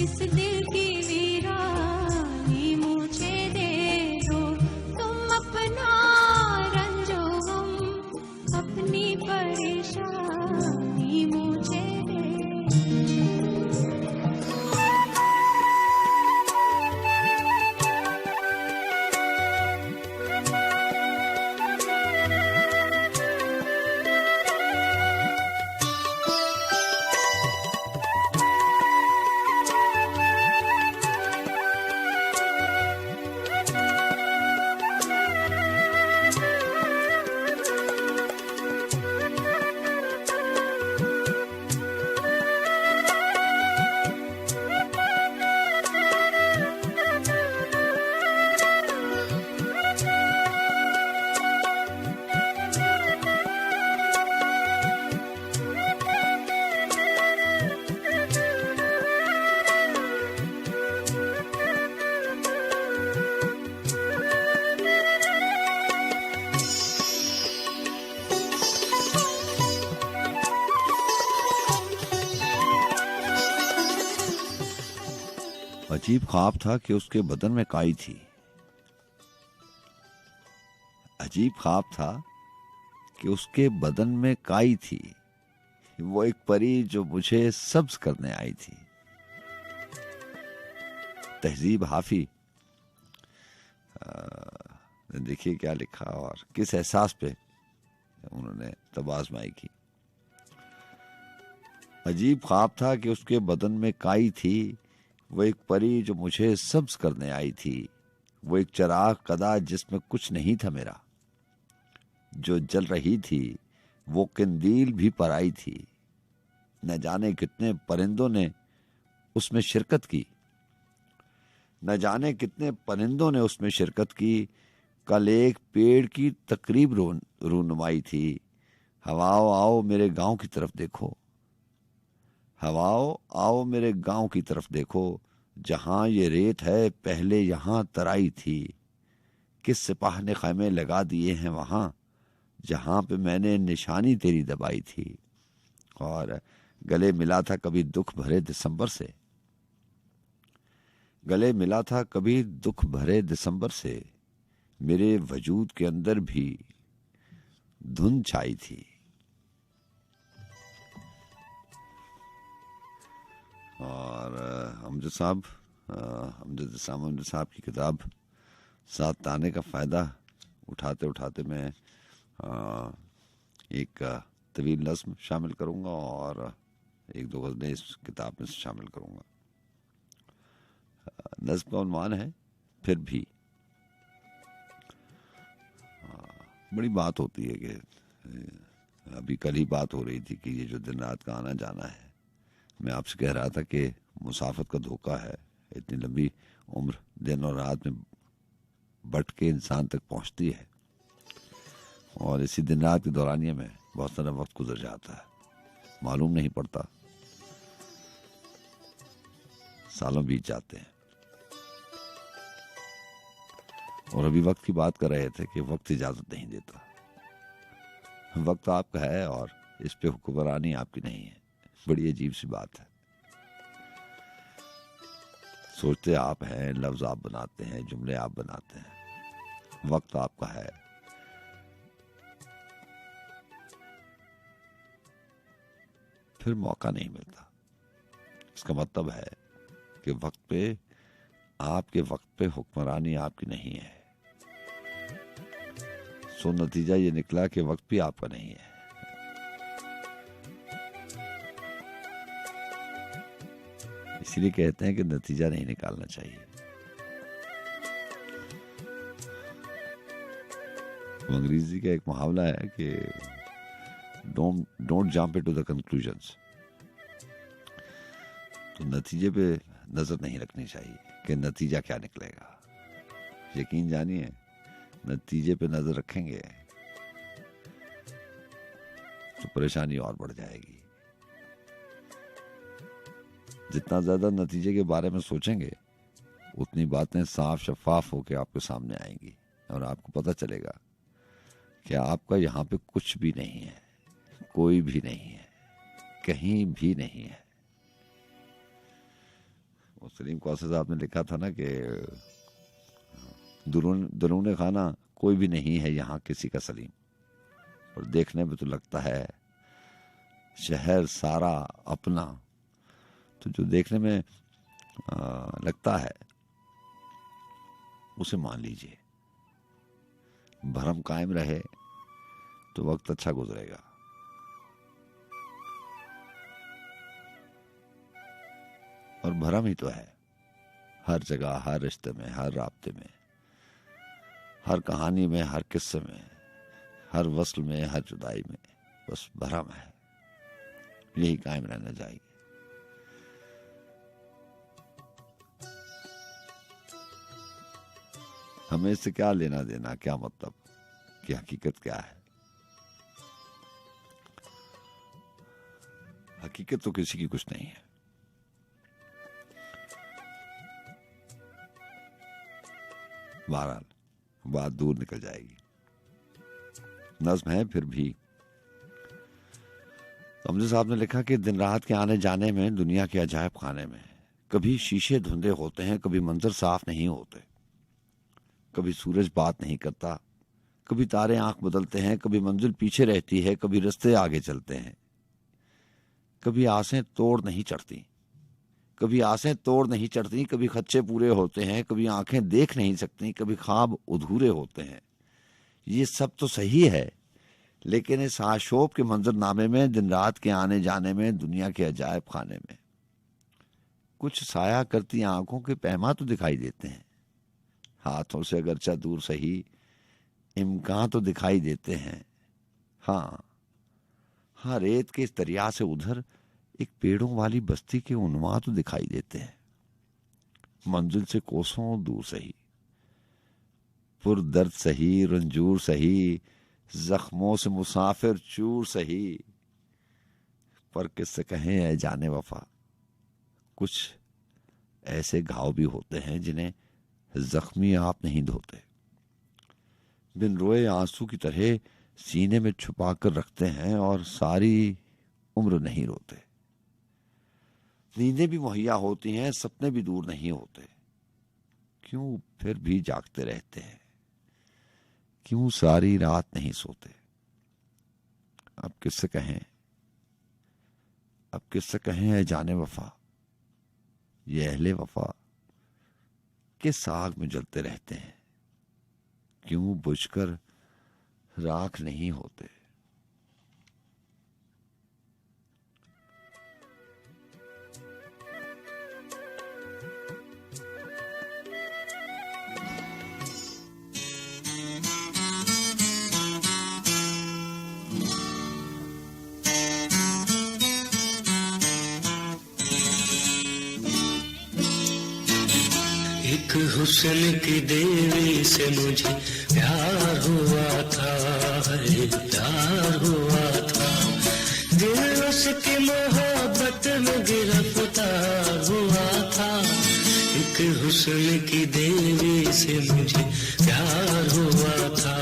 इस दिल की वीरानी मुझे दे दो। तुम अपना रंजो गम, अपनी परेशानी मुझे दे दो। अजीब ख्वाब था कि उसके बदन में काई थी। अजीब ख्वाब था कि उसके बदन में काई थी, वो एक परी जो मुझे सब्ज करने आई थी। तहजीब हाफी देखिए क्या लिखा और किस एहसास पे उन्होंने तब आजमाई की। अजीब ख्वाब था कि उसके बदन में काई थी, वो एक परी जो मुझे सब्ज करने आई थी, वो एक चिराग कदा जिसमें कुछ नहीं था मेरा, जो जल रही थी वो कंदील भी पराई थी। न जाने कितने परिंदों ने उसमें शिरकत की, न जाने कितने परिंदों ने उसमें शिरकत की। कल एक पेड़ की तकरीब रूनुमाई थी। हवाओ आओ मेरे गांव की तरफ देखो, हवाओ आओ मेरे गांव की तरफ देखो, जहां ये रेत है पहले यहां तराई थी। किस सिपाह ने खैमे लगा दिए हैं वहां, जहां पे मैंने निशानी तेरी दबाई थी। और गले मिला था कभी दुख भरे दिसंबर से, गले मिला था कभी दुख भरे दिसंबर से, मेरे वजूद के अंदर भी धुंध छाई थी। और अमजद साहब की किताब सात ताने का फायदा उठाते उठाते मैं एक तवील नज़्म शामिल करूंगा और एक दो गज़लें इस किताब में शामिल करूंगा। नज़्म का उन्वान है फिर भी। बड़ी बात होती है कि अभी कल ही बात हो रही थी कि ये जो दिन रात का आना जाना है, मैं आपसे कह रहा था कि मुसाफत का धोखा है। इतनी लंबी उम्र दिन और रात में बट के इंसान तक पहुंचती है और इसी दिन रात के दौरानिये में बहुत सारा वक्त गुजर जाता है, मालूम नहीं पड़ता, सालों बीत जाते हैं। और अभी वक्त की बात कर रहे थे कि वक्त इजाजत नहीं देता। वक्त आपका है और इस पे हुक्मरानी आपकी नहीं है। बड़ी अजीब सी बात है। सोचते आप हैं, लफ्ज आप बनाते हैं, जुमले आप बनाते हैं, वक्त आपका है। फिर मौका नहीं मिलता। इसका मतलब है कि वक्त पे, आपके वक्त पे हुक्मरानी आपकी नहीं है। सो नतीजा ये निकला कि वक्त भी आपका नहीं है। इसीलिए कहते हैं कि नतीजा नहीं निकालना चाहिए। अंग्रेजी का एक मुहावरा है कि don't jump into the conclusions. तो नतीजे पे नजर नहीं रखनी चाहिए कि नतीजा क्या निकलेगा। यकीन जानिए, नतीजे पे नजर रखेंगे तो परेशानी और बढ़ जाएगी। जितना ज्यादा नतीजे के बारे में सोचेंगे उतनी बातें साफ शफाफ होकर आपके सामने आएंगी और आपको पता चलेगा कि आपका यहाँ पे कुछ भी नहीं है, कोई भी नहीं है, कहीं भी नहीं है। वो सलीम कौसर साहब ने लिखा था ना कि दरूने खाना कोई भी नहीं है यहाँ किसी का सलीम, और देखने में तो लगता है शहर सारा अपना। तो जो देखने में लगता है उसे मान लीजिए। भरम कायम रहे तो वक्त अच्छा गुजरेगा। और भरम ही तो है हर जगह, हर रिश्ते में, हर राब्ते में, हर कहानी में, हर किस्से में, हर वस्ल में, हर जुदाई में। बस भरम है, यही कायम रहना चाहिए। हमें इससे क्या लेना देना, क्या मतलब कि हकीकत क्या है। हकीकत तो किसी की कुछ नहीं है। बहरहाल बात दूर निकल जाएगी। नज्म है फिर भी। अमजद साहब ने लिखा कि दिन रात के आने जाने में, दुनिया के अजायब खाने में, कभी शीशे धुंधे होते हैं, कभी मंजर साफ नहीं होते, कभी सूरज बात नहीं करता, कभी तारे आंख बदलते हैं, कभी मंजिल पीछे रहती है, कभी रास्ते आगे चलते हैं, कभी आसें तोड़ नहीं चढ़ती, कभी आसें तोड़ नहीं चढ़ती, कभी खच्चे पूरे होते हैं, कभी आंखें देख नहीं सकती, कभी ख्वाब अधूरे होते हैं। ये सब तो सही है, लेकिन इस आशोब के मंजरनामे में, दिन रात के आने जाने में, दुनिया के अजायब खाने में कुछ साया करती आंखों के पैमा तो दिखाई देते हैं। हाथों से अगरचा दूर सही इम्कान तो दिखाई देते हैं। हाँ, रेत के इस दरिया से उधर एक पेड़ों वाली बस्ती के उन्माद तो दिखाई देते हैं। मंजिल से कोसों दूर सही, पुरदर्द सही, रंजूर सही, जख्मों से मुसाफिर चूर सही, पर किससे कहें ऐ जाने वफा, कुछ ऐसे घाव भी होते हैं जिन्हें जख्मी आप नहीं धोते, बिन रोए आंसू की तरह सीने में छुपा कर रखते हैं और सारी उम्र नहीं रोते। नींदें भी मुहैया होती हैं, सपने भी दूर नहीं होते, क्यों फिर भी जागते रहते हैं, क्यों सारी रात नहीं सोते। अब किससे कहें ऐ जाने वफा, ये अहले वफा किस आग में जलते रहते हैं, क्यों बुझकर राख नहीं होते। एक हुस्न की देवी से मुझे प्यार हुआ था, प्यार हुआ था, दिल उसकी मोहब्बत में गिरफ्तार हुआ था। एक हुस्न की देवी से मुझे प्यार हुआ था,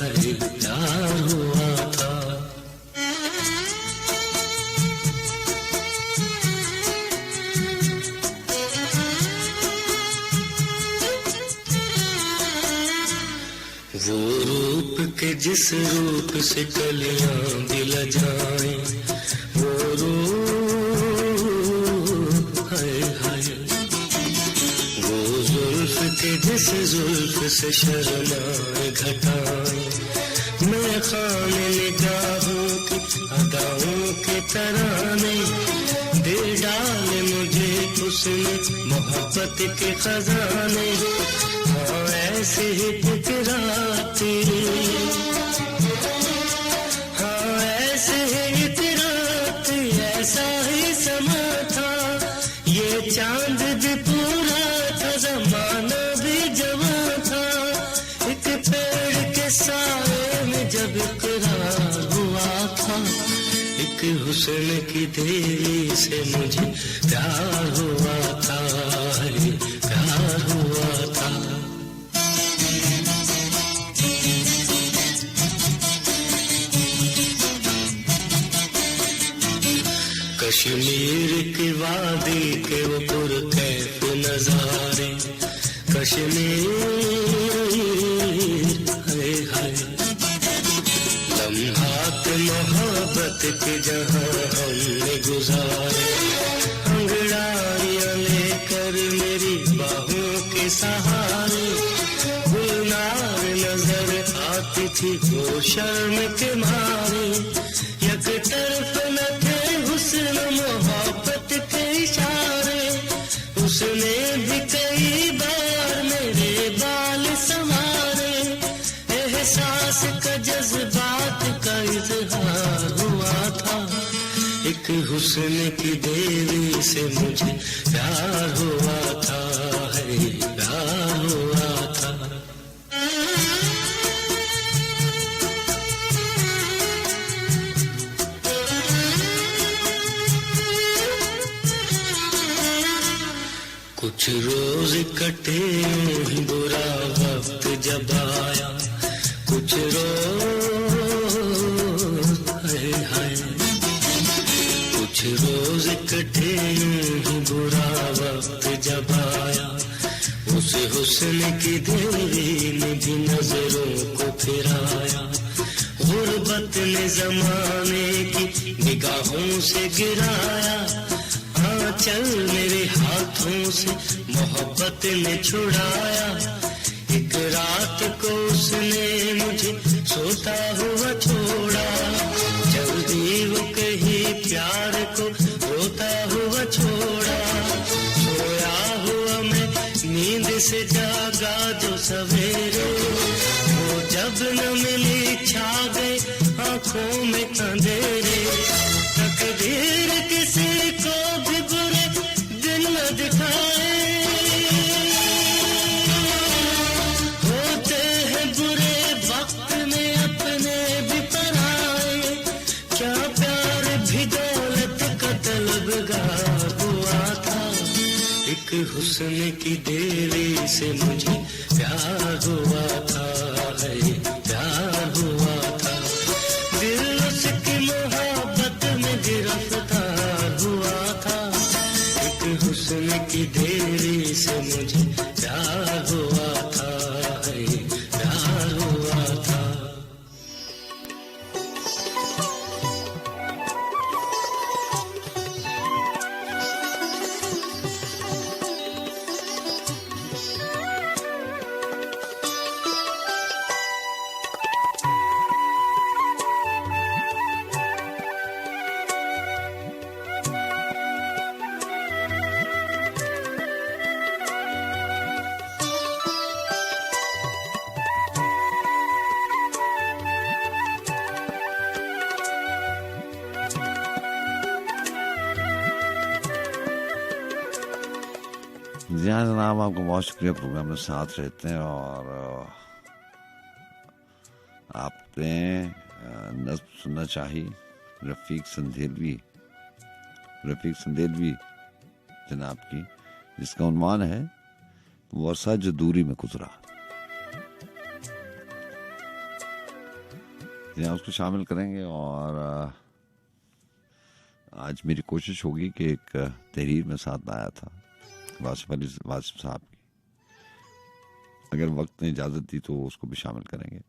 प्यार हुआ था। वो रूप के जिस रूप से कलियां भी लजाएं, वो रूप हाय हाय, वो जुल्फ के जिस जुल्फ से शर्माए घटाएं, मैं खाने निगाहों की अदाओं के तराने, दिल डाले मुझे उसमें मोहब्बत के खजाने। ऐसे ही इतराती, हाँ ऐसे ही इतराती, ऐसा ही समा था, ये चांद भी पूरा था, जमाना भी जवा था। एक पेड़ के साए में जब इकरार हुआ था, एक हुस्न की देवी से मुझे प्यार हुआ था, प्यार हुआ था। कश्मीर की वादी के वो पुरकैफ नजारे, कश्मीर हाय हाय, लम्हात मोहब्बत के जहां हमने गुजारे, अंगड़ाइयां लेकर मेरी बाहों के सहारे, गुलनार नजर आती थी वो शर्म के मारे, एक तरफ न थे हुस्न मोहब्बत के इशारे, उसने भी कई बार मेरे बाल संवारे, एहसास का जज्बात का इजहार हुआ था। एक हुस्न की देवी से मुझे प्यार हुआ था, प्यार हुआ था। कुछ रोज कटे बुरा वक्त जब आया, कुछ रोज हाय हाय, कुछ रोज कटे बुरा वक्त जब आया, उस हुस्न की देवी ने भी नजरों को फिराया, गुर्बत ने जमाने की निगाहों से गिराया, चल मेरे हाथों से मोहब्बत ने छुड़ाया। एक रात को उसने मुझे सोता हुआ छोड़ा, जल्दी वो कहीं प्यार को रोता हुआ छोड़ा। सोया हुआ मैं नींद से जागा जो सवेरे, वो जब न मिली छा गए आंखों में अंधेरे। तकदीर किसी को भी बुरे दिन न दिखाए, होते हैं बुरे वक्त में अपने भी पराए। क्या प्यार भी दौलत का तलबगार हुआ था, एक हुस्न की देरी से मुझे प्यार हुआ था, प्यार हुआ था। दिल उसकी मोहब्बत में गिरफ्तार हुआ था, एक हुस्न की देरी से मुझे प्यार हुआ था, प्यार हुआ था। जी हाँ जनाब, आपको बहुत शुक्रिया प्रोग्राम में साथ रहते हैं। और आपने नज़्म सुनना चाहिए रफ़ीक संदेलवी जनाब की, जिसका उन्वान है वो अरसा जो दूरी में गुजरा। जी हाँ, उसको शामिल करेंगे। और आज मेरी कोशिश होगी कि एक तहरीर में साथ आया था वासिफ साहब की, अगर वक्त ने इजाजत दी तो उसको भी शामिल करेंगे।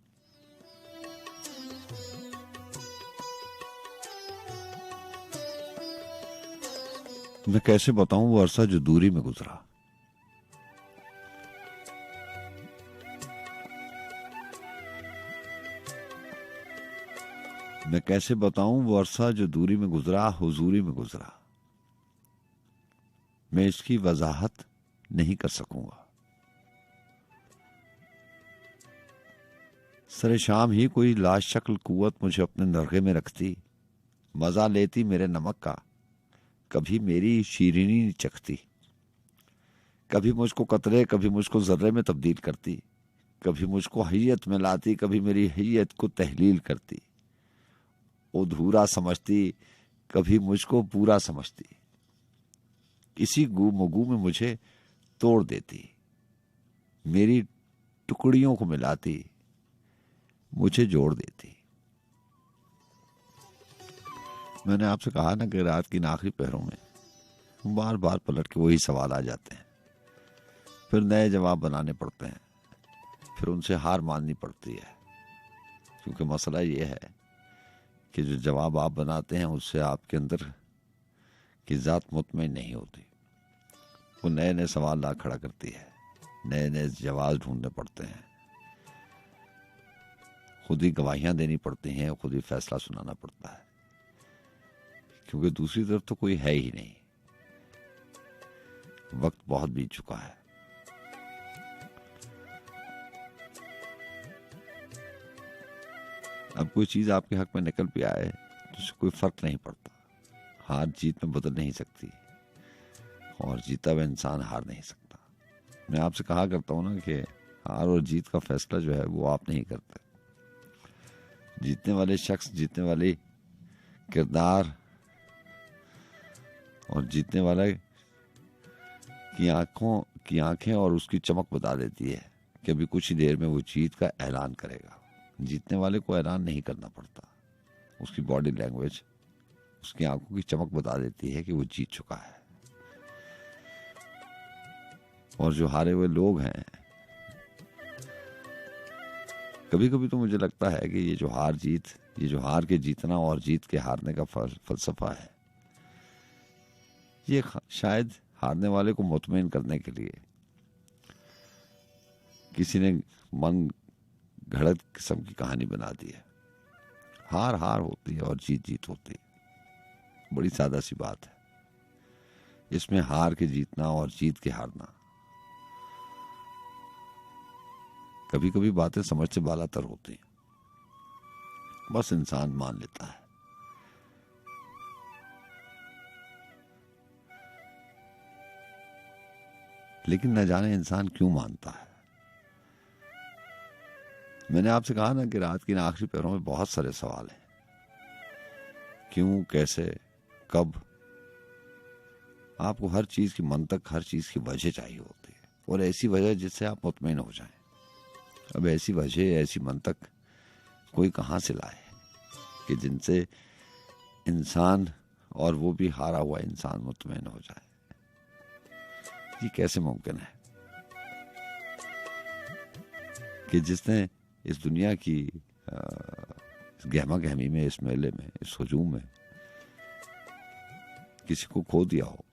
मैं कैसे बताऊं वो अरसा जो दूरी में गुजरा। मैं कैसे बताऊं वो अरसा जो दूरी में गुजरा, हुजूरी में गुजरा। मैं इसकी वजाहत नहीं कर सकूंगा। सरे शाम ही कोई लाशक्ल कुव्वत मुझे अपने नरगे में रखती, मजा लेती मेरे नमक का, कभी मेरी शीरीनी चखती। कभी मुझको कतरे, कभी मुझको जर्रे में तब्दील करती, कभी मुझको हैयत में लाती, कभी मेरी हैयत को तहलील करती। अधूरा समझती, कभी मुझको पूरा समझती। इसी गू मगू में मुझे तोड़ देती, मेरी टुकड़ियों को मिलाती, मुझे जोड़ देती। मैंने आपसे कहा ना कि रात की आखिरी पहरों में बार बार पलट के वही सवाल आ जाते हैं, फिर नए जवाब बनाने पड़ते हैं, फिर उनसे हार माननी पड़ती है। क्योंकि मसला ये है कि जो जवाब आप बनाते हैं उससे आपके अंदर की जात मुतमईन नहीं होती। वो नए नए सवाल ला खड़ा करती है, नए नए जवाब ढूंढने पड़ते हैं, खुद ही गवाहियां देनी पड़ती हैं, खुद ही फैसला सुनाना पड़ता है, क्योंकि दूसरी तरफ तो कोई है ही नहीं। वक्त बहुत बीत चुका है। अब कोई चीज आपके हक में निकल भी आए तो उससे कोई फर्क नहीं पड़ता। हार जीत में बदल नहीं सकती और जीता हुआ इंसान हार नहीं सकता। मैं आपसे कहा करता हूं ना कि हार और जीत का फैसला जो है वो आप नहीं करते। जीतने वाले शख्स, जीतने वाले किरदार और जीतने वाले की आंखें और उसकी चमक बता देती है कि अभी कुछ ही देर में वो जीत का ऐलान करेगा। जीतने वाले को ऐलान नहीं करना पड़ता, उसकी बॉडी लैंग्वेज, उसकी आंखों की चमक बता देती है कि वो जीत चुका है। और जो हारे हुए लोग हैं, कभी कभी तो मुझे लगता है कि ये जो हार के जीतना और जीत के हारने का फलसफा है, ये शायद हारने वाले को मुतमईन करने के लिए किसी ने मन घड़त किस्म की कहानी बना दी है। हार हार होती है और जीत जीत होती है। बड़ी सादा सी बात है। इसमें हार के जीतना और जीत के हारना, कभी कभी बातें समझ से बालातर होती हैं, बस इंसान मान लेता है। लेकिन न जाने इंसान क्यों मानता है। मैंने आपसे कहा ना कि रात की आखिरी पहरों में बहुत सारे सवाल हैं। क्यों, कैसे, कब। आपको हर चीज की मंतक, हर चीज की वजह चाहिए होती है, और ऐसी वजह जिससे आप मुतमईन हो जाएं। अब ऐसी वजह, ऐसी मंतक कोई कहां से लाए कि जिनसे इंसान, और वो भी हारा हुआ इंसान, मुतमईन हो जाए। ये कैसे मुमकिन है कि जिसने इस दुनिया की इस गहमा गहमी में, इस मेले में, इस हुजूम में किसी को खो दिया हो,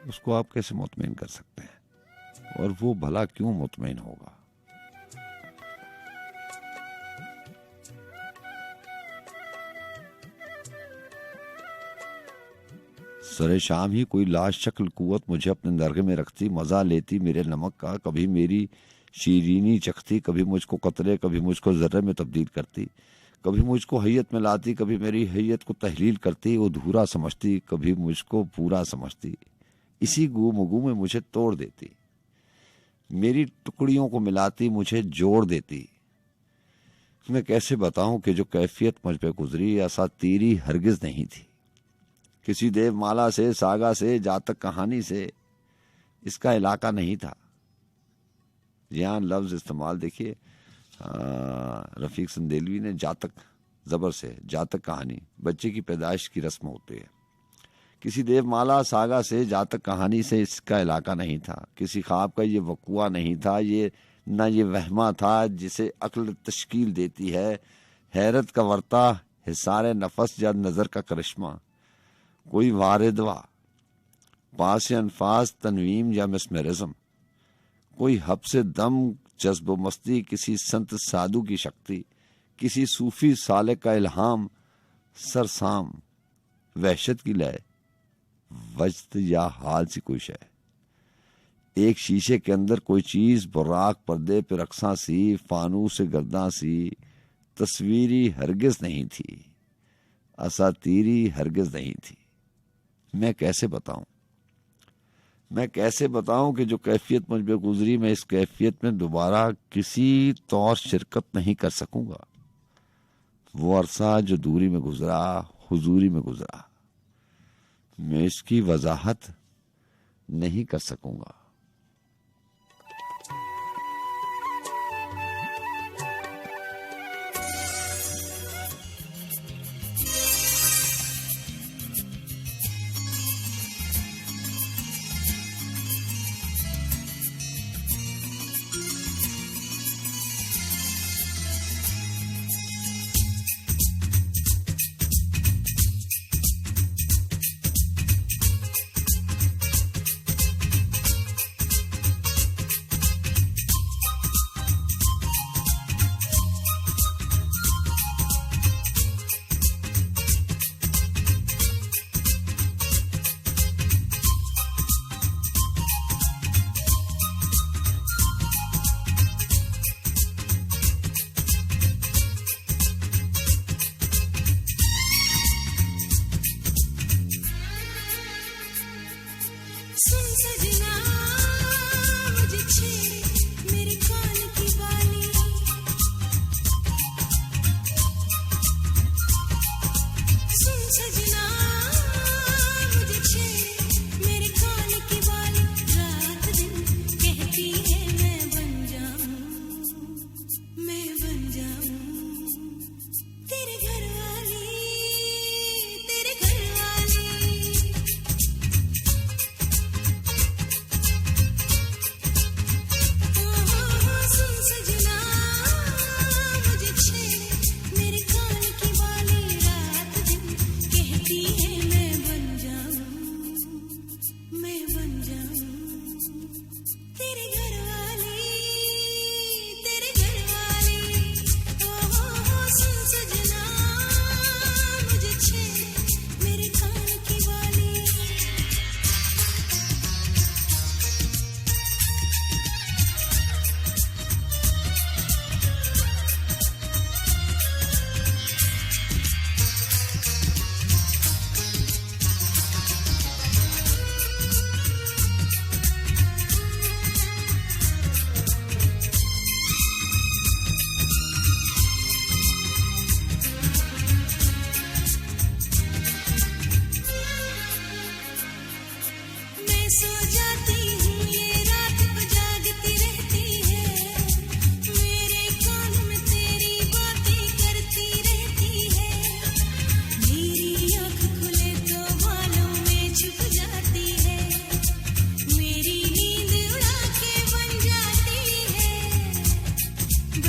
उसको आप कैसे मुतमईन कर सकते हैं? और वो भला क्यों मुतमईन होगा? सरे शाम ही कोई लाश शक्ल कुव्वत मुझे अपने दरगाह में रखती, मजा लेती मेरे नमक का, कभी मेरी शीरीनी चखती, कभी मुझको कतरे, कभी मुझको जर्रे में तब्दील करती, कभी मुझको हैयत में लाती, कभी मेरी हैयत को तहलील करती, वो अधूरा समझती, कभी मुझको पूरा समझती, इसी गुमगू में मुझे तोड़ देती, मेरी टुकड़ियों को मिलाती, मुझे जोड़ देती। मैं कैसे बताऊं कि जो कैफियत मुझ पे गुजरी ऐसा तीरी हरगिज नहीं थी। किसी देवमाला से, सागा से, जातक कहानी से इसका इलाका नहीं था। यहाँ लफ्ज इस्तेमाल देखिए, रफीक संदेलवी ने जातक जबर से, जातक कहानी बच्चे की पैदाइश की रस्म होती है। किसी देवमाला, सागा से, जातक कहानी से इसका इलाका नहीं था। किसी ख्वाब का ये वकुआ नहीं था, ये न ये वहमा था जिसे अक्ल तश्कील देती है। हैरत का वर्ता, हिसारे नफस या नजर का करिश्मा, कोई वारिदवा, पास अनफास, तनवीम या मिसमेरिज्म, कोई हब्से दम, जज्ब मस्ती, किसी संत साधु की शक्ति, किसी सूफी साले का इल्हाम, सरसाम, वहशत की लय, वजद या हाल सी कोई शय। एक शीशे के अंदर कोई चीज, बुराक पर्दे पे रक्सा सी, फानूस से गर्दा सी, तस्वीरी हरगिज नहीं थी, असातीरी हरगिज नहीं थी। मैं कैसे बताऊं, मैं कैसे बताऊं कि जो कैफियत मुझ पे गुजरी, मैं इस कैफियत में दोबारा किसी तौर शिरकत नहीं कर सकूंगा। वो अरसा जो दूरी में गुजरा, हुजूरी में गुजरा, मैं इसकी वजाहत नहीं कर सकूंगा।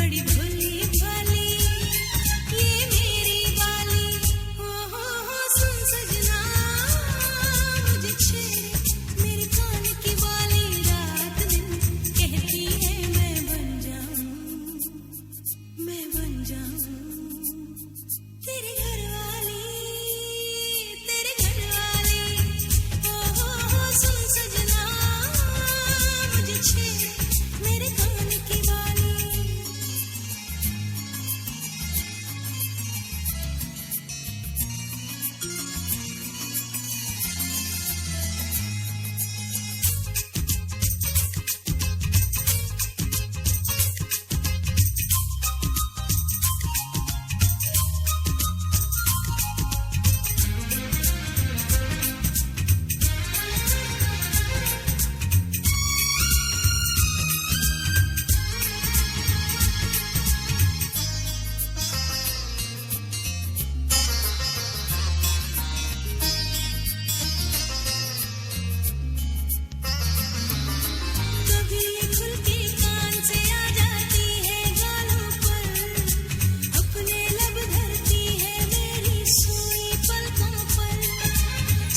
बड़ी भोली भाली ये मेरी बाली, हो सुन सजना मुझे छेड़े मेरे कान की बाली, रात दिन कहती है मैं बन जाऊं तेरे घर वाली, हो सुन सजना मुझे छेड़े मेरे कान की बाली। कभी ये खुल के कान से आ जाती है गालों पर, अपने लब धरती है मेरी सोई पलकों पर,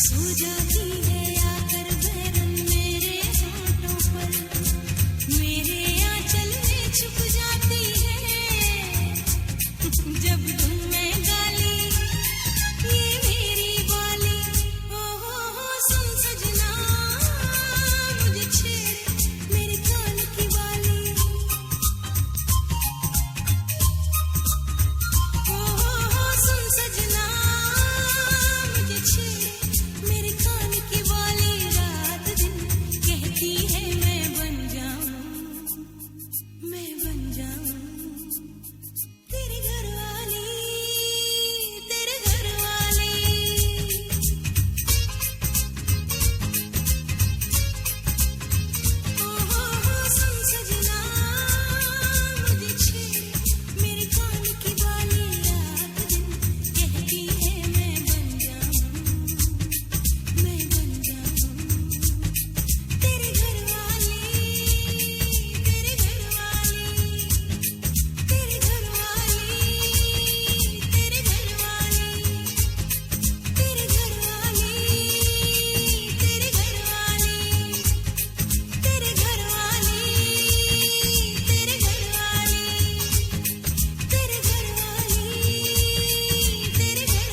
सो जाती है आकर बहरन मेरे होठों पर, मेरे आंचल में छुप जाती है जब धुन में गाली ये मेरी बाली, हो सुन सजना मुझे छेड़े मेरे कान की बाली, हो सुन सजना मुझे छेड़े मेरे कान की बाली, रात दिन कहती है मैं बन जाऊं तेरे घर वाली, तेरे घर वाली। हो सुन सजना मुझे छेड़े मेरे कान की बाली, रात दिन कहती है मैं बन जाऊं तेरे घर वाली, तेरे घर वाली, तेरे घर वाली, तेरे घर वाली, तेरे घर वाली, तेरे घर वाली, तेरे घर वाली, तेरे घर वाली, तेरे घर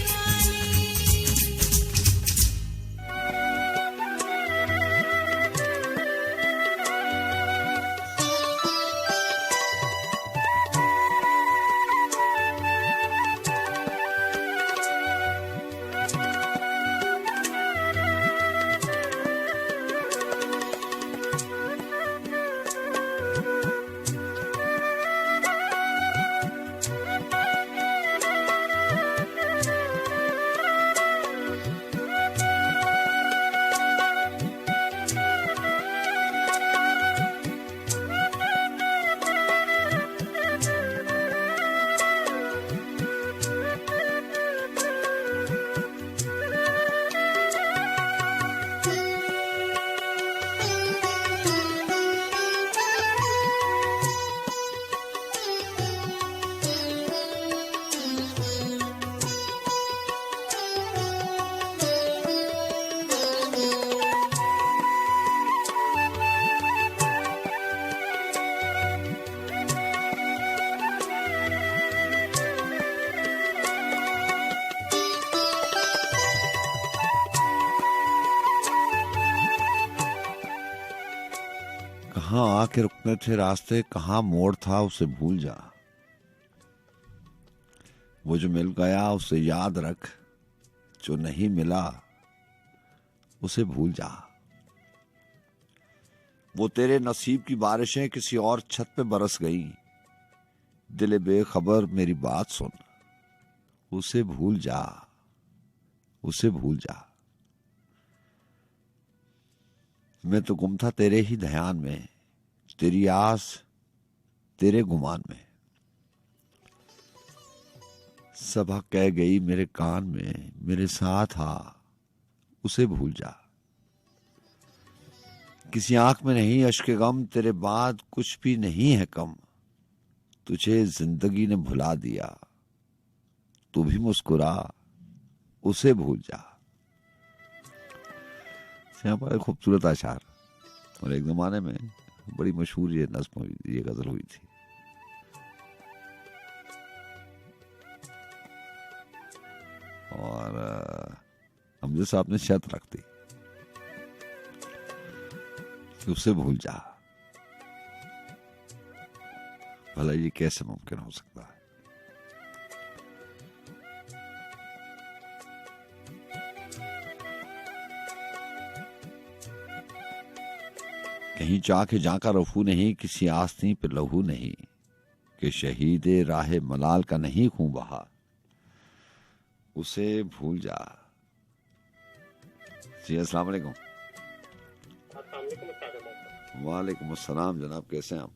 कहाँ आके रुकने थे रास्ते, कहाँ मोड़ था उसे भूल जा, वो जो मिल गया उसे याद रख, जो नहीं मिला उसे भूल जा। वो तेरे नसीब की बारिशें किसी और छत पे बरस गई, दिले बेखबर मेरी बात सुन, उसे भूल जा, उसे भूल जा। मैं तो गुम था तेरे ही ध्यान में, तेरी आस तेरे गुमान में, सबा कह गई मेरे कान में, मेरे साथ आ उसे भूल जा। किसी आंख में नहीं अश्क गम, तेरे बाद कुछ भी नहीं है कम, तुझे जिंदगी ने भुला दिया, तू भी मुस्कुरा, उसे भूल जा। यहाँ बड़े खूबसूरत अशार, और एक जमाने में बड़ी मशहूर ये नज़्म, ये गजल हुई थी। और हमजा साहब ने शर्त रख दी कि उसे भूल जा। भला ये कैसे मुमकिन हो सकता है? कहीं जाके जाका रफू नहीं, किसी आस्तीन पे लहू नहीं, कि शहीदे राह मलाल का नहीं खून बहा, उसे भूल जा। जी अस्सलाम वालेकुम। वालेकुम अस्सलाम जनाब, कैसे हैं आप?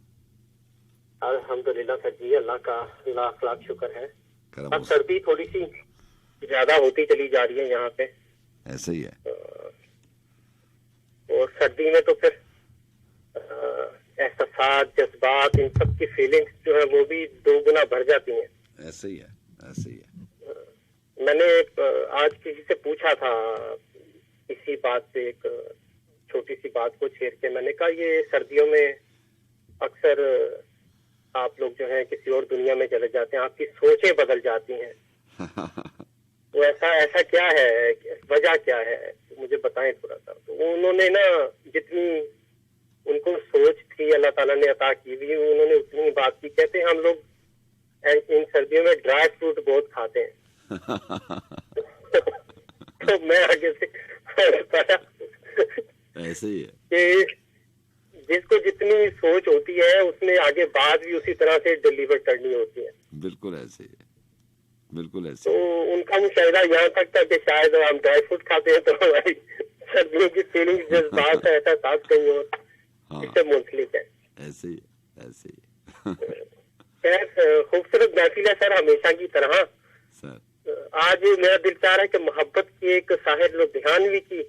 अल्हम्दुलिल्लाह सर जी, अल्लाह का लाख लाख शुक्र है। करम अब सर्दी थोड़ी सी ज्यादा होती चली जा रही है यहाँ पे। ऐसे ही है। और सर्दी में तो फिर एहसास, जज्बात, इन सब की फीलिंग्स जो है वो भी दो गुना बढ़ जाती हैं। ऐसे ही है, ऐसे ही है। मैंने आज किसी से पूछा था इसी बात पे, एक छोटी सी बात को छेड़ के मैंने कहा ये सर्दियों में अक्सर आप लोग जो है किसी और दुनिया में चले जाते हैं, आपकी सोचें बदल जाती हैं। तो ऐसा क्या है, वजह क्या है, मुझे बताएं थोड़ा सा। तो उन्होंने ना जितनी उनको सोच थी अल्लाह ताला ने अता की हुई, उन्होंने उतनी ही बात की। कहते हैं हम लोग इन सर्दियों में ड्राई फ्रूट बहुत खाते हैं। तो मैं आगे से ऐसे ही है कि जिसको जितनी सोच होती है उसमें आगे बात भी उसी तरह से डिलीवर करनी होती है। बिल्कुल ऐसे ही है, बिल्कुल ऐसे। तो उनका मुशाहिदा यहाँ तक था कि शायद हम ड्राई फ्रूट खाते हैं तो हमारी सर्दियों की फीलिंग जज्बात है, एहसास कहीं और इससे मुंसलिक है। ऐसे ही, ऐसे ही। खूबसूरत महफिल है सर, हमेशा की तरह। सर आज मेरा दिल चाह रहा है कि मोहब्बत की एक साहिर लुधियानवी की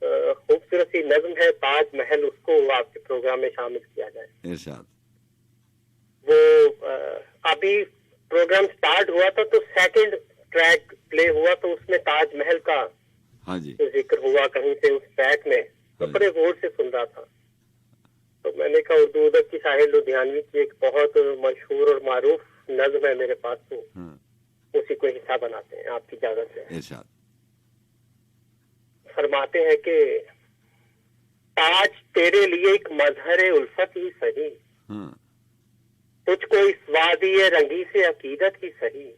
खूबसूरत सी नज्म है ताज महल, उसको आपके प्रोग्राम में शामिल किया जाए। इरशाद। वो अभी प्रोग्राम स्टार्ट हुआ था तो सेकंड ट्रैक प्ले हुआ, तो उसमें ताज महल का हाँ जी जिक्र हुआ कहीं से उस ट्रैक में, तो बड़े गौर से सुन रहा था। तो मैंने कहा उर्दू अदब की साहिर लुधियानवी की एक बहुत मशहूर और मारूफ नज्म है मेरे पास, तो उसी को हिस्सा बनाते हैं आपकी इजाजत से। इरशाद। फरमाते हैं कि ताज तेरे लिए एक मजहर उल्फत ही सही, तुझको इस वादी रंगी से अकीदत ही सही,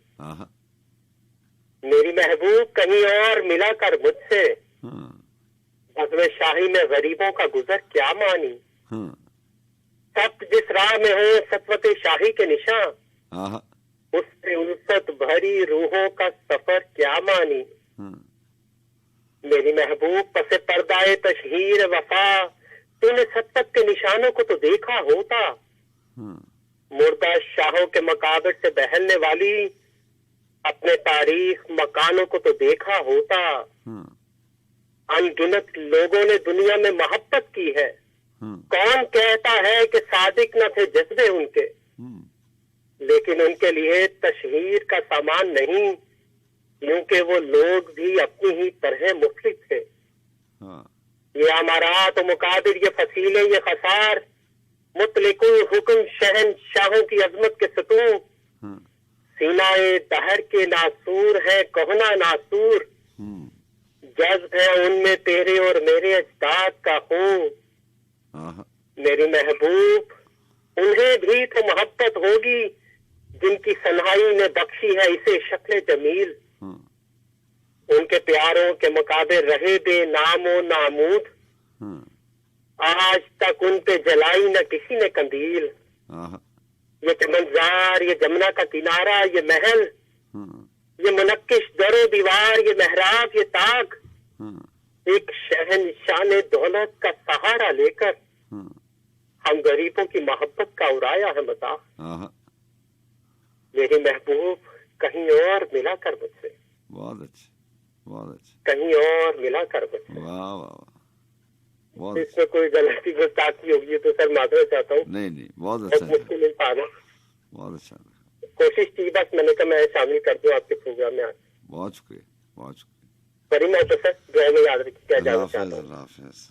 मेरी महबूब कहीं और मिला कर मुझसे, बज़्म शाही में गरीबों का गुजर क्या मानी, सब जिस राह में हो सतवत शाही के निशान, उससे उल्फत भरी रूहों का सफर क्या मानी, मेरी महबूब पसे पर्दाए तशहीर वफा, तूने सतत के निशानों को तो देखा होता, मुर्दा शाहों के मकाबर से बहलने वाली अपने तारीख मकानों को तो देखा होता, अनगिनत लोगों ने दुनिया में मोहब्बत की है, कौन कहता है कि सादिक न थे जज्बे उनके, लेकिन उनके लिए तशहीर का सामान नहीं, क्योंकि वो लोग भी अपनी ही तरह मुख्तलिफ थे। ये अमारात मुकाबिर, ये फसीले, ये खसार, मुतलिकु हुक्म शहन शाहों की अजमत के सतून, सीनाए दहर के नासूर है कहना नासूर, जज्ब है उनमें तेरे और मेरे अजदाद का खून, मेरी महबूब उन्हें भी तो मोहब्बत होगी जिनकी सन्हाई ने बख्शी है इसे शक्ल जमील, उनके प्यारों के मुकाबले रहे बे नामो नामूद, आज तक उन पे जलाई न किसी ने कंदील, ये चमनजार, ये जमुना का किनारा, ये महल, ये मुनक्किश दरो दीवार, ये मेहराब, ये ताक, एक शहनशाह दौलत का सहारा लेकर हम गरीबों की मोहब्बत का उड़ाया है मजाक, मेरी महबूब कहीं और मिला कर मुझसे, बहुत अच्छा, बहुत अच्छा, कहीं और मिला कर मुझसे। वाह वाह, बहुत इसमें कोई गलती गुस्ताखी होगी तो सर माफी चाहता हूँ। नहीं नहीं, बहुत अच्छा, मुश्किल नहीं पा रहा। बहुत अच्छा, कोशिश की, बस मैंने कहा मैं शामिल कर दूं आपके प्रोग्राम में आज। बहुत शुक्रिया, बहुत शुक्रिया। बड़ी मोहब्बत सर, दुआ में याद रखिए। क्या जानना चाहता हूं? अल्लाह हाफिज़।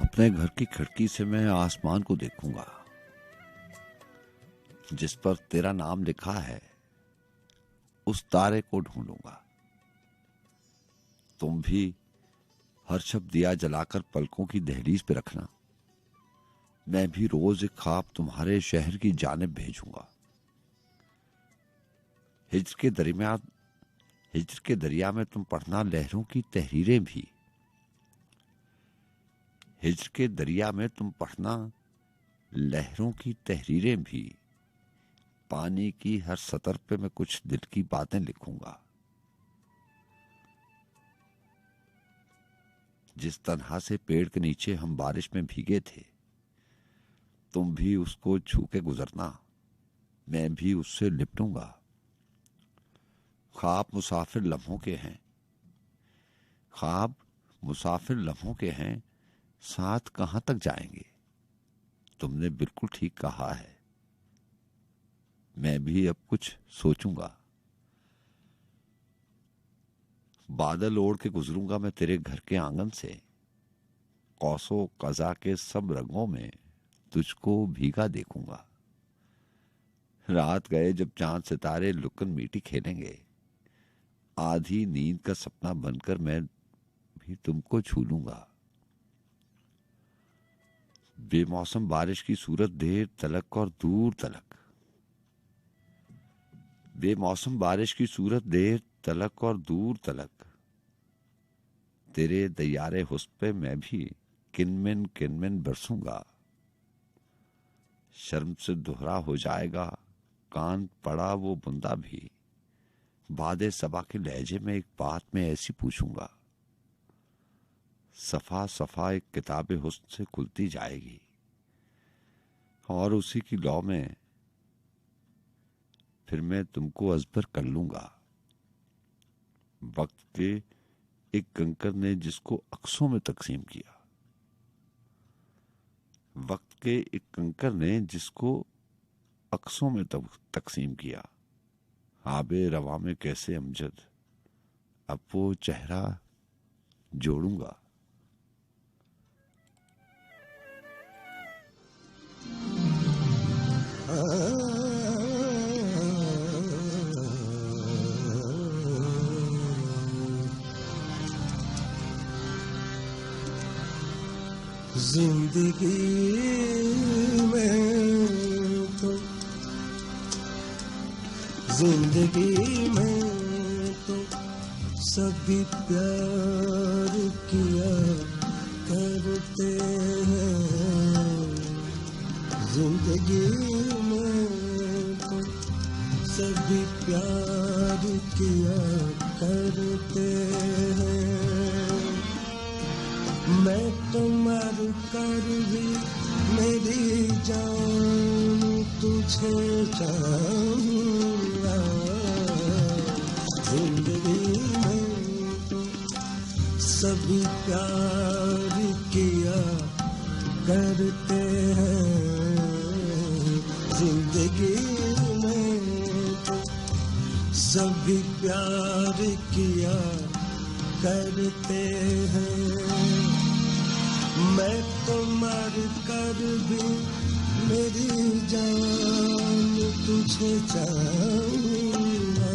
अपने घर की खिड़की से मैं आसमान को देखूंगा जिस पर तेरा नाम लिखा है। उस तारे को ढूंढूंगा। तुम भी हर शब दिया जलाकर पलकों की दहलीज पे रखना। मैं भी रोज एक ख्वाब तुम्हारे शहर की जानिब भेजूंगा। हिज्र के दरिया में तुम पढ़ना लहरों की तहरीरें भी। हिज्र के दरिया में तुम पढ़ना लहरों की तहरीरें भी। पानी की हर सतर पे मैं कुछ दिल की बातें लिखूंगा। जिस तन्हा से पेड़ के नीचे हम बारिश में भीगे थे, तुम भी उसको छू के गुजरना, मैं भी उससे लिपटूंगा। ख्वाब मुसाफिर लम्हों के हैं, ख्वाब मुसाफिर लम्हों के हैं, साथ कहां तक जाएंगे। तुमने बिल्कुल ठीक कहा है। मैं भी अब कुछ सोचूंगा। बादल ओढ़ के गुजरूंगा मैं तेरे घर के आंगन से। कौसो कज़ा के सब रंगों में तुझको भीगा देखूंगा। रात गए जब चांद सितारे लुकन मीटी खेलेंगे, आधी नींद का सपना बनकर मैं भी तुमको छू लूंगा। बेमौसम बारिश की सूरत देर तलक और दूर तलक, बेमौसम बारिश की सूरत देर तलक और दूर तलक। तेरे दयारे हुस्न पे मैं भी किनमिन किनमिन बरसूंगा। शर्म से दोहरा हो जाएगा कान पड़ा वो बुंदा भी। बादे सबा के लहजे में एक बात मैं ऐसी पूछूंगा। सफा सफा एक किताबे हुस्न से खुलती जाएगी और उसी की लौ में फिर मैं तुमको अजबर कर लूंगा। वक्त के एक कंकर ने जिसको अक्सों में तकसीम किया, वक्त के एक कंकर ने जिसको अक्सों में तकसीम किया। आबे रवा में कैसे अमजद अब वो चेहरा जोड़ूंगा। जिंदगी में तो सभी प्यार किया करते हैं। जिंदगी में तो सभी प्यार किया करते हैं। मैं तो मर कर भी मेरी जान तुझे चाहूं। सभी प्यार किया करते हैं जिंदगी में, सभी प्यार किया करते हैं। मैं तो मर कर भी मेरी जान तुझे चाहूंगा,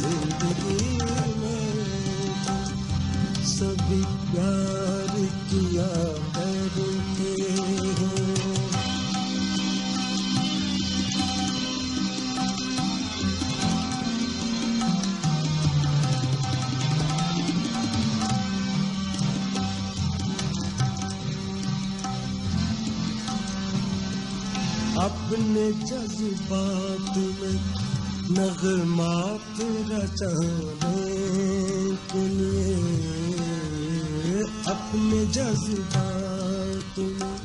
जिंदगी में सभी प्यार किया करते हैं। अपने जज्बात में नगमात रचाने के लिए, अपने जज्बात में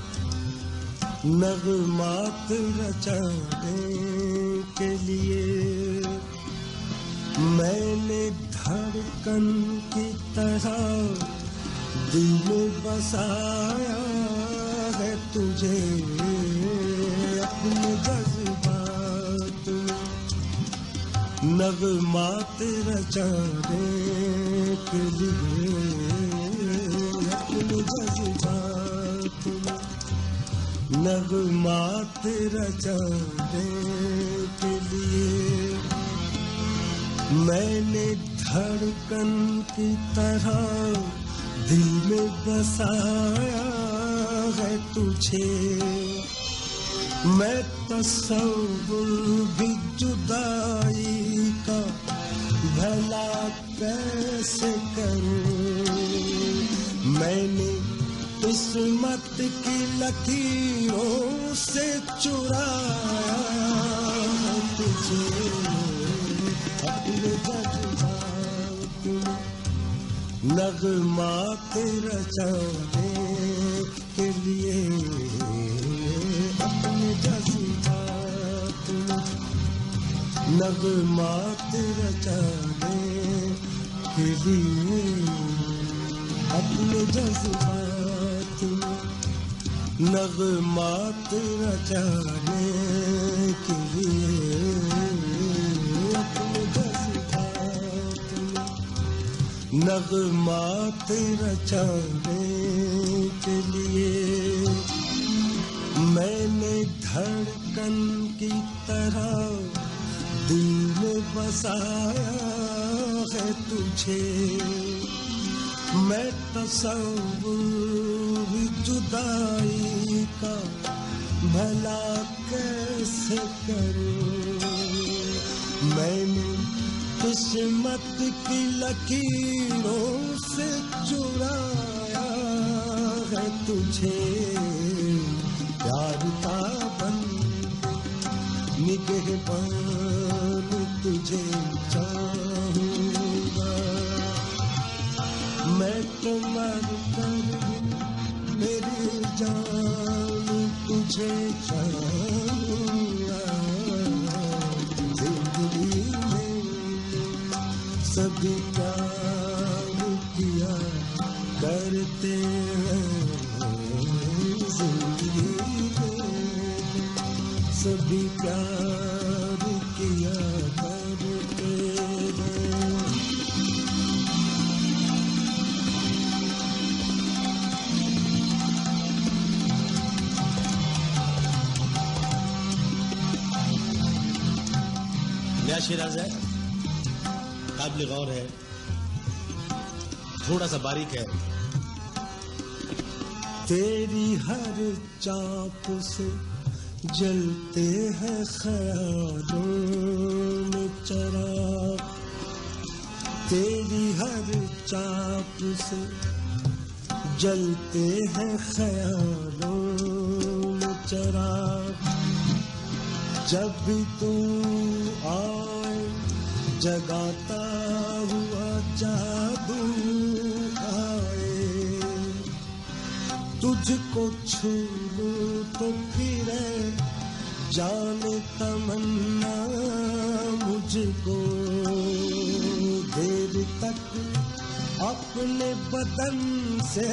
नगमात रचाने के लिए मैंने धड़कन की तरह दिल में बसाया है तुझे। अपने जज्बात नगमात रचाने के लिए, अपने जज्बात नगमात रचाने के लिए मैंने धड़कन की तरह दिल में बसाया है तुझे। मैं तसव्वुर भी जुदाई का भला कैसे करूं, मैंने किस्मत की लकीरों से चुराया है तुझे। अपने जज्बात नगमात रचाने के लिए, अपने जज्बात नगमात रचाने के लिए, अपने जज्बात नगमात रचाने के लिए, अपने जज्बात नगमात रचाने के लिए मैंने धड़कन की तरह दिल में बसाया है तुझे। मैं तसव्वुर जुदाई का भला कैसे करूं, मैंने किस्मत की लकीरों से चुराया है तुझे। प्यार का बंद निगहबान तुझे चाहूंगा, मैं तो मर कर मेरी जान तुझे चाहूंगा, जिंदगी में सभी प्यार किया करते हैं, जिंदगी सभी प्यार किया करते हैं। नया शेराज है, काबिल गौर है, थोड़ा सा बारीक है। तेरी हर चाप से जलते हैं ख्यालों में चिराग, तेरी हर चाप से जलते हैं ख्यालों में चिराग। जब भी तू आए जगाता हुआ जादू आए, तुझको छू लूं तो फिरे जाने तमन्ना मुझको, देर तक अपने बदन से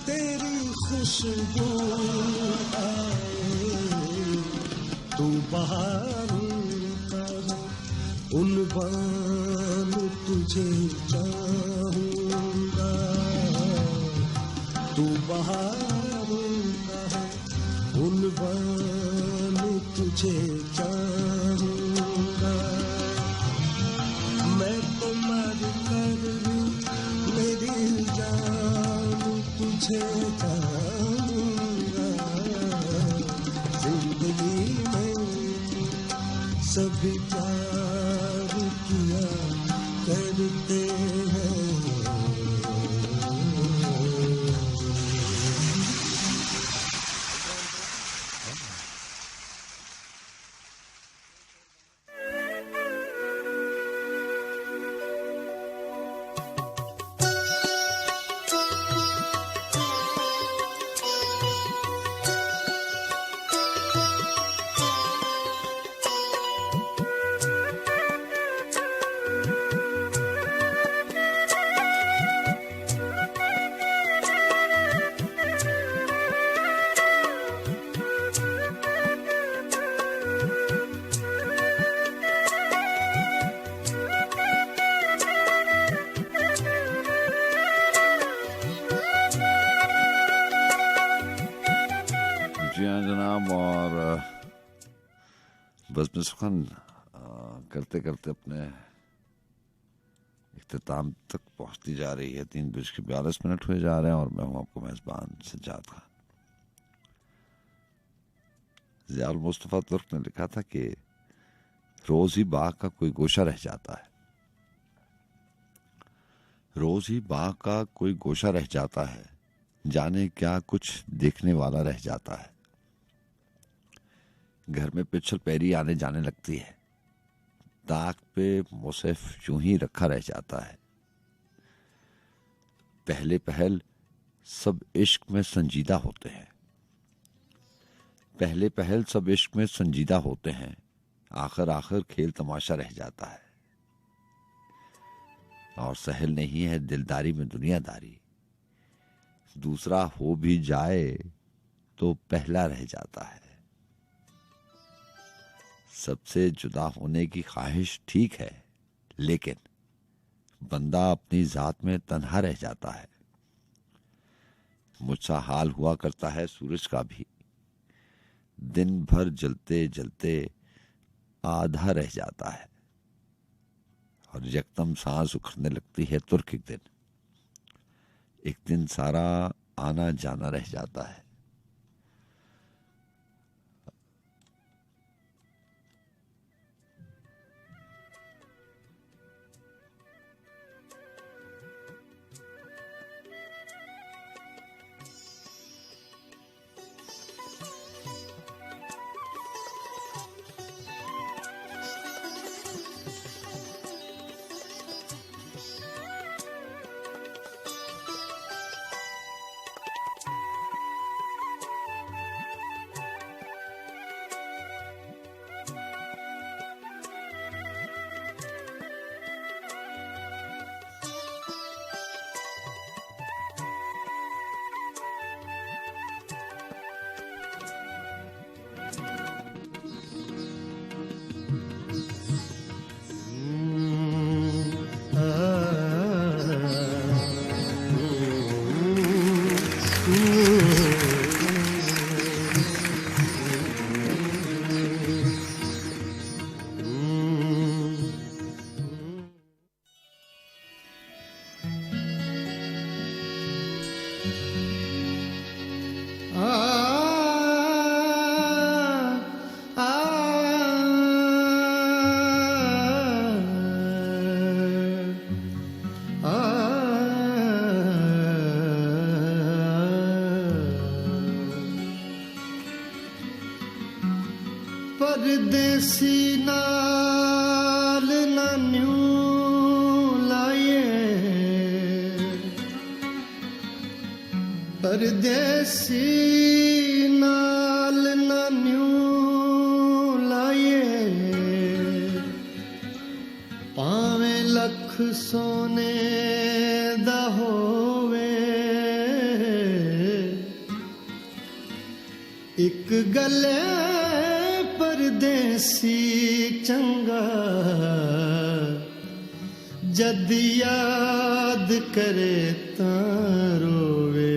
तेरी खुशबू आए, तू बहार का है उनवान, तुझे चाहूंगा, तू बहार का है उनवान, तुझे चाहूंगा, मैं तो मर कर मेरी जान तुझे चाहूंगा, जिंदगी में सभी प्यार किया करते हैं। बज़्म सुखन करते करते अपने इख्तिताम तक पहुंचती जा रही है। 3:42 हुए जा रहे हैं और मैं हूं आपको मेजबान सज्जाद खान। ज़ियाउल मुस्तफ़ा तुर्क ने लिखा था कि रोज ही बाग का कोई गोशा रह जाता है, रोज ही बाग का कोई गोशा रह जाता है, जाने क्या कुछ देखने वाला रह जाता है। घर में पिछल पैरी आने जाने लगती है, ताक पे मुसहफ यूं ही रखा रह जाता है। पहले पहल सब इश्क में संजीदा होते हैं, पहले पहल सब इश्क में संजीदा होते हैं, आखिर आखिर खेल तमाशा रह जाता है। और सहल नहीं है दिलदारी में दुनियादारी, दूसरा हो भी जाए तो पहला रह जाता है। सबसे जुदा होने की ख्वाहिश ठीक है, लेकिन बंदा अपनी जात में तन्हा रह जाता है। मुझसा हाल हुआ करता है सूरज का भी, दिन भर जलते जलते आधा रह जाता है, और यकदम सांस उखड़ने लगती है तुर्क एक दिन सारा आना जाना रह जाता है। परदेसी नाल नान्यू लाए, परदेसी नाल नान्यू लाए, पावे लख सोने दा ਇੱਕ ਗੱਲੇ ਪਰਦੇਸੀ ਚੰਗਾ ਜਦ ਯਾਦ ਕਰੇ ਤਾਂ ਰੋਵੇ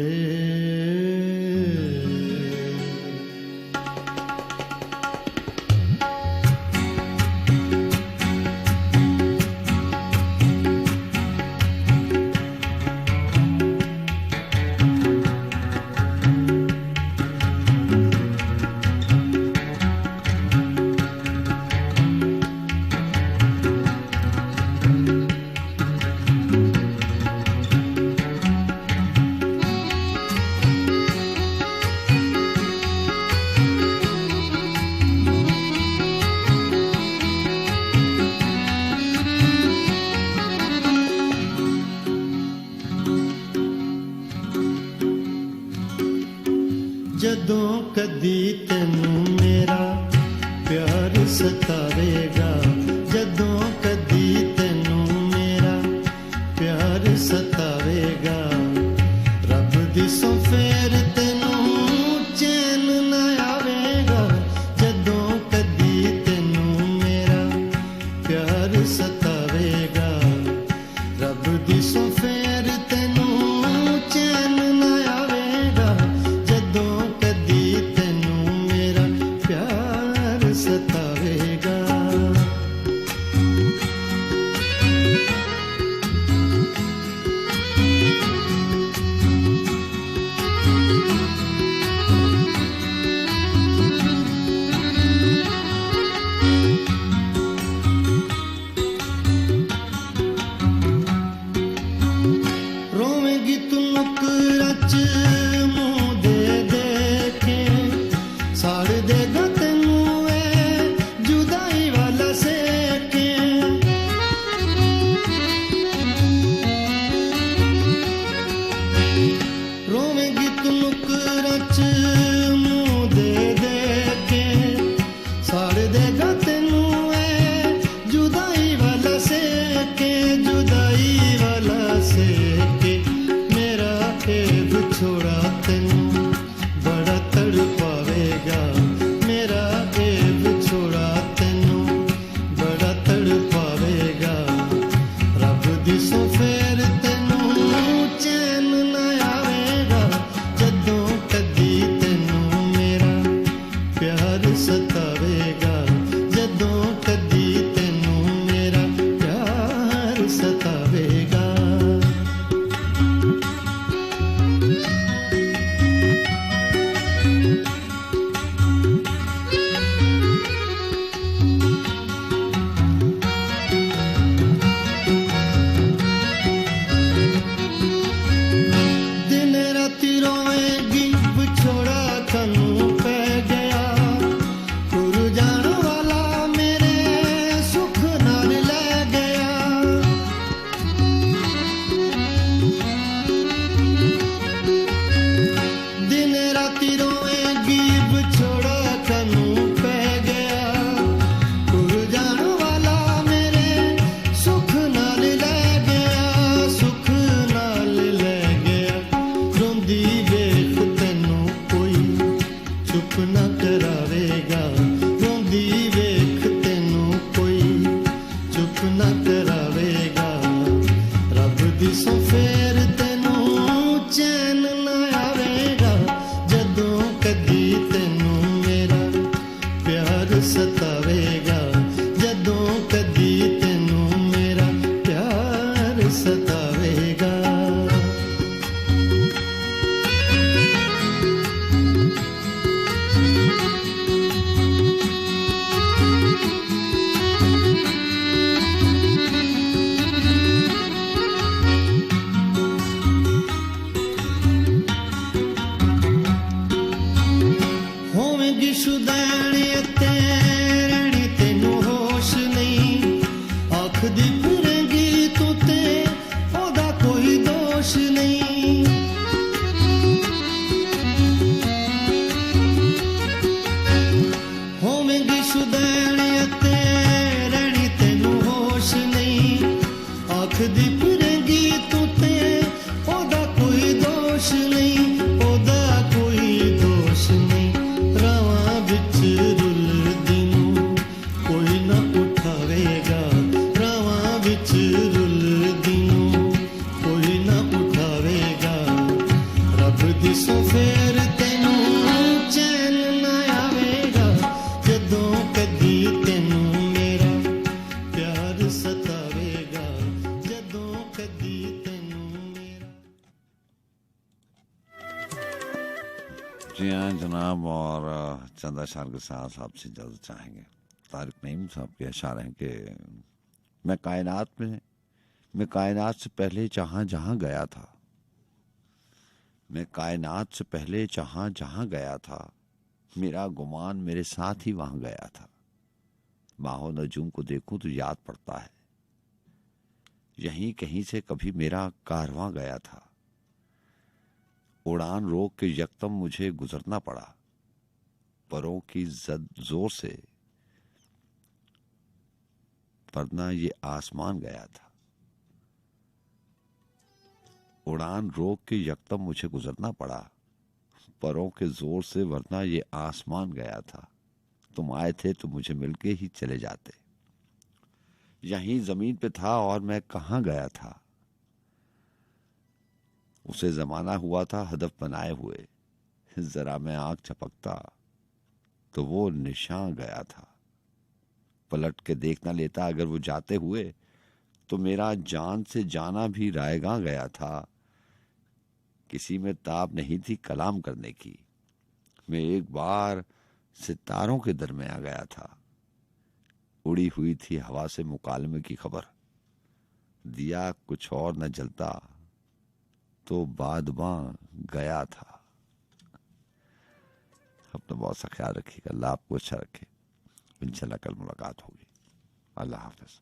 ਜਦੋਂ ਕਦੀ ਤੈਨੂੰ ਮੇਰਾ ਪਿਆਰ ਸਤਾਵੇਗਾ ਜਦੋਂ ਕਦੀ ਤੈਨੂੰ ਮੇਰਾ ਪਿਆਰ ਸਤਾਵੇਗਾ ਰੱਬ ਦੀ ਸੌਂ ਫੇਰ ਤੈਨੂੰ ਚੈਨ ਨਾ ਆਵੇਗਾ ਜਦੋਂ ਕਦੀ ਤੈਨੂੰ ਮੇਰਾ ਪਿਆਰ ਸਤਾਵੇਗਾ ਰੱਬ ਦੀ ਸੌਂ ਫੇਰ ਤੈਨੂੰ ਚੈਨ ਨਾ ਆਵੇਗਾ ਜਦੋਂ ਕਦੀ ਤੈਨੂੰ ਮੇਰਾ ਪਿਆਰ ਸਤਾਵੇਗਾ ਰੋਵੇਂਗੀ ਤੂੰ ਨੁਕਰਾਂ 'ਚ ਮੂੰਹ ਦੇ ਦੇ ਕੇ ਸਾੜ ਦੇਗਾ ਤੈਨੂੰ ਇਹ ਜੁਦਾਈ ਵਾਲਾ ਸੇਕੇ ਰੋਵੇਂਗੀ ਤੂੰ ਨੁਕਰਾਂ 'ਚ ਮੂੰਹ ਦੇ ਦੇ ਕੇ ਸਾੜ ਦੇਗਾ ਤੈਨੂੰ ਇਹ ਜੁਦਾਈ ਵਾਲਾ ਸੇਕੇ ਜੁਦਾਈ ਵਾਲਾ ਸੇਕੇ ਮੇਰਾ ਇਹ ਵਿਛੋੜਾ ਤੈਨੂੰ ਬੜਾ ਤੜਪਾਵੇਗਾ ਮੇਰਾ ਇਹ ਵਿਛੋੜਾ ਤੈਨੂੰ ਬੜਾ ਤੜਪਾਵੇਗਾ ਰੱਬ ਦੀ ਸੌਂ ਫੇਰ ਤੈਨੂੰ ਚੈਨ ਨਾ ਆਵੇਗਾ ਜਦੋਂ ਕਦੀ ਤੈਨੂੰ ਮੇਰਾ ਪਿਆਰ ਸਤਾਵੇਗਾ ਜਦੋਂ ਕਦੀ ਤੈਨੂੰ ਮੇਰਾ ਪਿਆਰ ਸਤਾਵੇਗਾ ਦਿਨ ਰਾਤੀ ਰੋਏਗੀ ਵਿਛੋੜਾ ਸਾਨੂੰ ਪੈ ਗਿਆ ਤੁਰ ਜਾਣ ਵਾਲਾ ਮੇਰੇ ਸੁੱਖ ਨਾਲ ਲੈ ਗਿਆ ਦਿਨ ਰਾਤੀ ਰੋਏਗੀ ਵਿਛੋੜਾ ਸਾਨੂੰ ਪੈ ਗਿਆ ਤੁਰ ਜਾਣ ਵਾਲਾ ਮੇਰੇ ਸੁੱਖ ਨਾਲ ਲੈ ਗਿਆ ਸੁੱਖ ਨਾਲ ਲੈ ਗਿਆ ਰੋਂਦੀ ਵੇਖ ਤੈਨੂੰ ਕੋਈ ਚੁੱਪ ਨਾ ਕਰਾਵੇਗਾ ਰੋਂਦੀ ਵੇਖ ਤੈਨੂੰ ਕੋਈ ਚੁੱਪ ਨਾ ਕਰਾਵੇਗਾ ਰੱਬ ਦੀ ਸੌਂ ਫੇਰ ਤੈਨੂੰ ਚੈਨ ਨਾ ਆਵੇਗਾ ਜਦੋਂ ਕਦੀ ਤੈਨੂੰ ਮੇਰਾ ਪਿਆਰ ਸਤਾਵੇਗਾ ਜਦੋਂ ਕਦੀ ਤੈਨੂੰ ਮੇਰਾ ਪਿਆਰ ਸਤਾਵੇਗਾ ਹੋਵੇਂਗੀ ਸ਼ੁਦੈਣੀ ਅਤੇ ਰਹਿਣੀ ਤੈਨੂੰ ਹੋਸ਼ ਨਹੀਂ ਆਖਦੀ ਫਿਰੇਂਗੀ ਤੂੰ ਤੇ ਉਹਦਾ ਕੋਈ ਦੋਸ਼ ਨਹੀਂ ਹੋਵੇਂਗੀ ਸ਼ੁਦੈਣੀ ਅਤੇ ਰਹਿਣੀ ਤੈਨੂੰ ਹੋਸ਼ ਨਹੀਂ ਆਖਦੀ ਫਿਰੇਂਗੀ ਤੂੰ ਤੇ ਉਹਦਾ ਕੋਈ ਦੋਸ਼ ਨਹੀਂ ਉਹਦਾ ਕੋਈ ਦੋਸ਼ ਨਹੀਂ और चंदा शार के साथ आपसे इजाजत चाहेंगे। तारिक नईम साहब के अशार हैं कि मैं कायनात से पहले जहां जहां गया था, मैं कायनात से पहले जहां जहां गया था, मेरा गुमान मेरे साथ ही वहां गया था। माहो नजूम को देखूं तो याद पड़ता है, यहीं कहीं से कभी मेरा कारवां गया था। उड़ान रोक के यकदम मुझे गुजरना पड़ा, परों की जद जोर से, वरना ये आसमान गया था। उड़ान रोक के यकदम मुझे गुजरना पड़ा, परों के जोर से, वरना ये आसमान गया था। तुम आए थे तो मुझे मिलके ही चले जाते। यहीं जमीन पे था और मैं कहां गया था। उसे जमाना हुआ था हदफ बनाए हुए, जरा मैं आंख झपकता तो वो निशान गया था। पलट के देख ना लेता अगर वो जाते हुए, तो मेरा जान से जाना भी रायगा गया था। किसी में ताब नहीं थी कलाम करने की, मैं एक बार सितारों के दरमियान गया था। उड़ी हुई थी हवा से मुकालमे की खबर, दिया कुछ और न जलता तो बादबां गया था। अपना बहुत सा ख्याल रखिएगा, अल्लाह आपको अच्छा रखे। इंशाल्लाह कल मुलाकात होगी। अल्लाह हाफिज।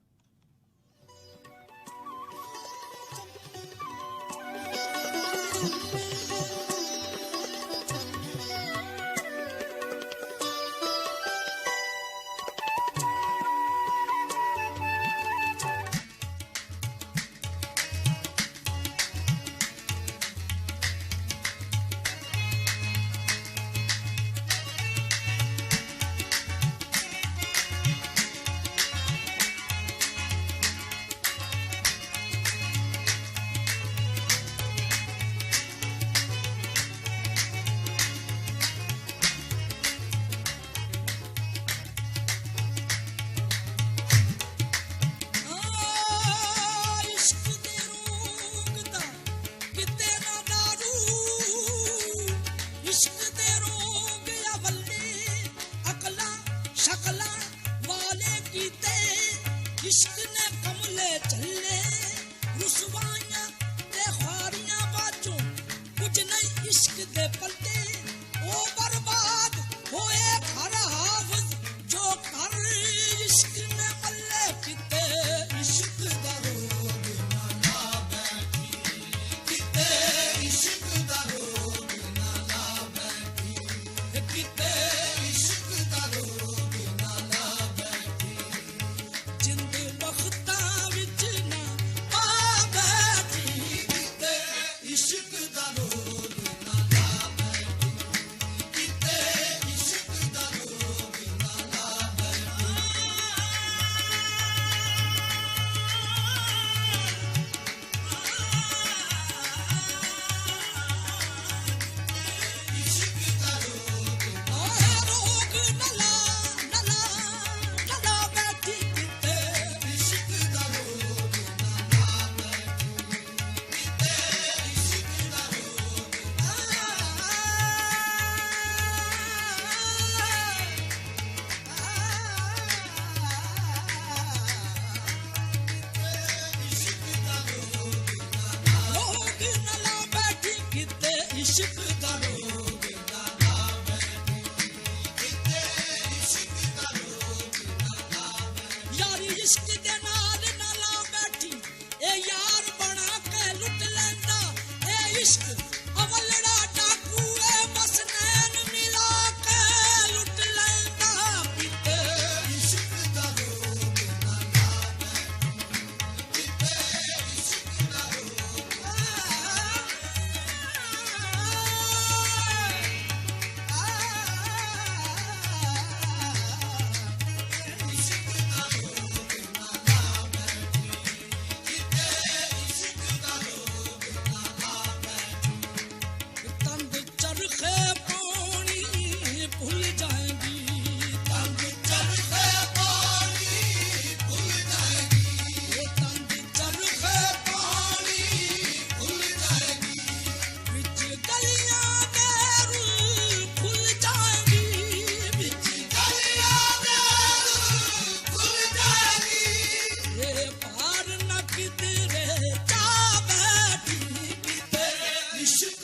Station.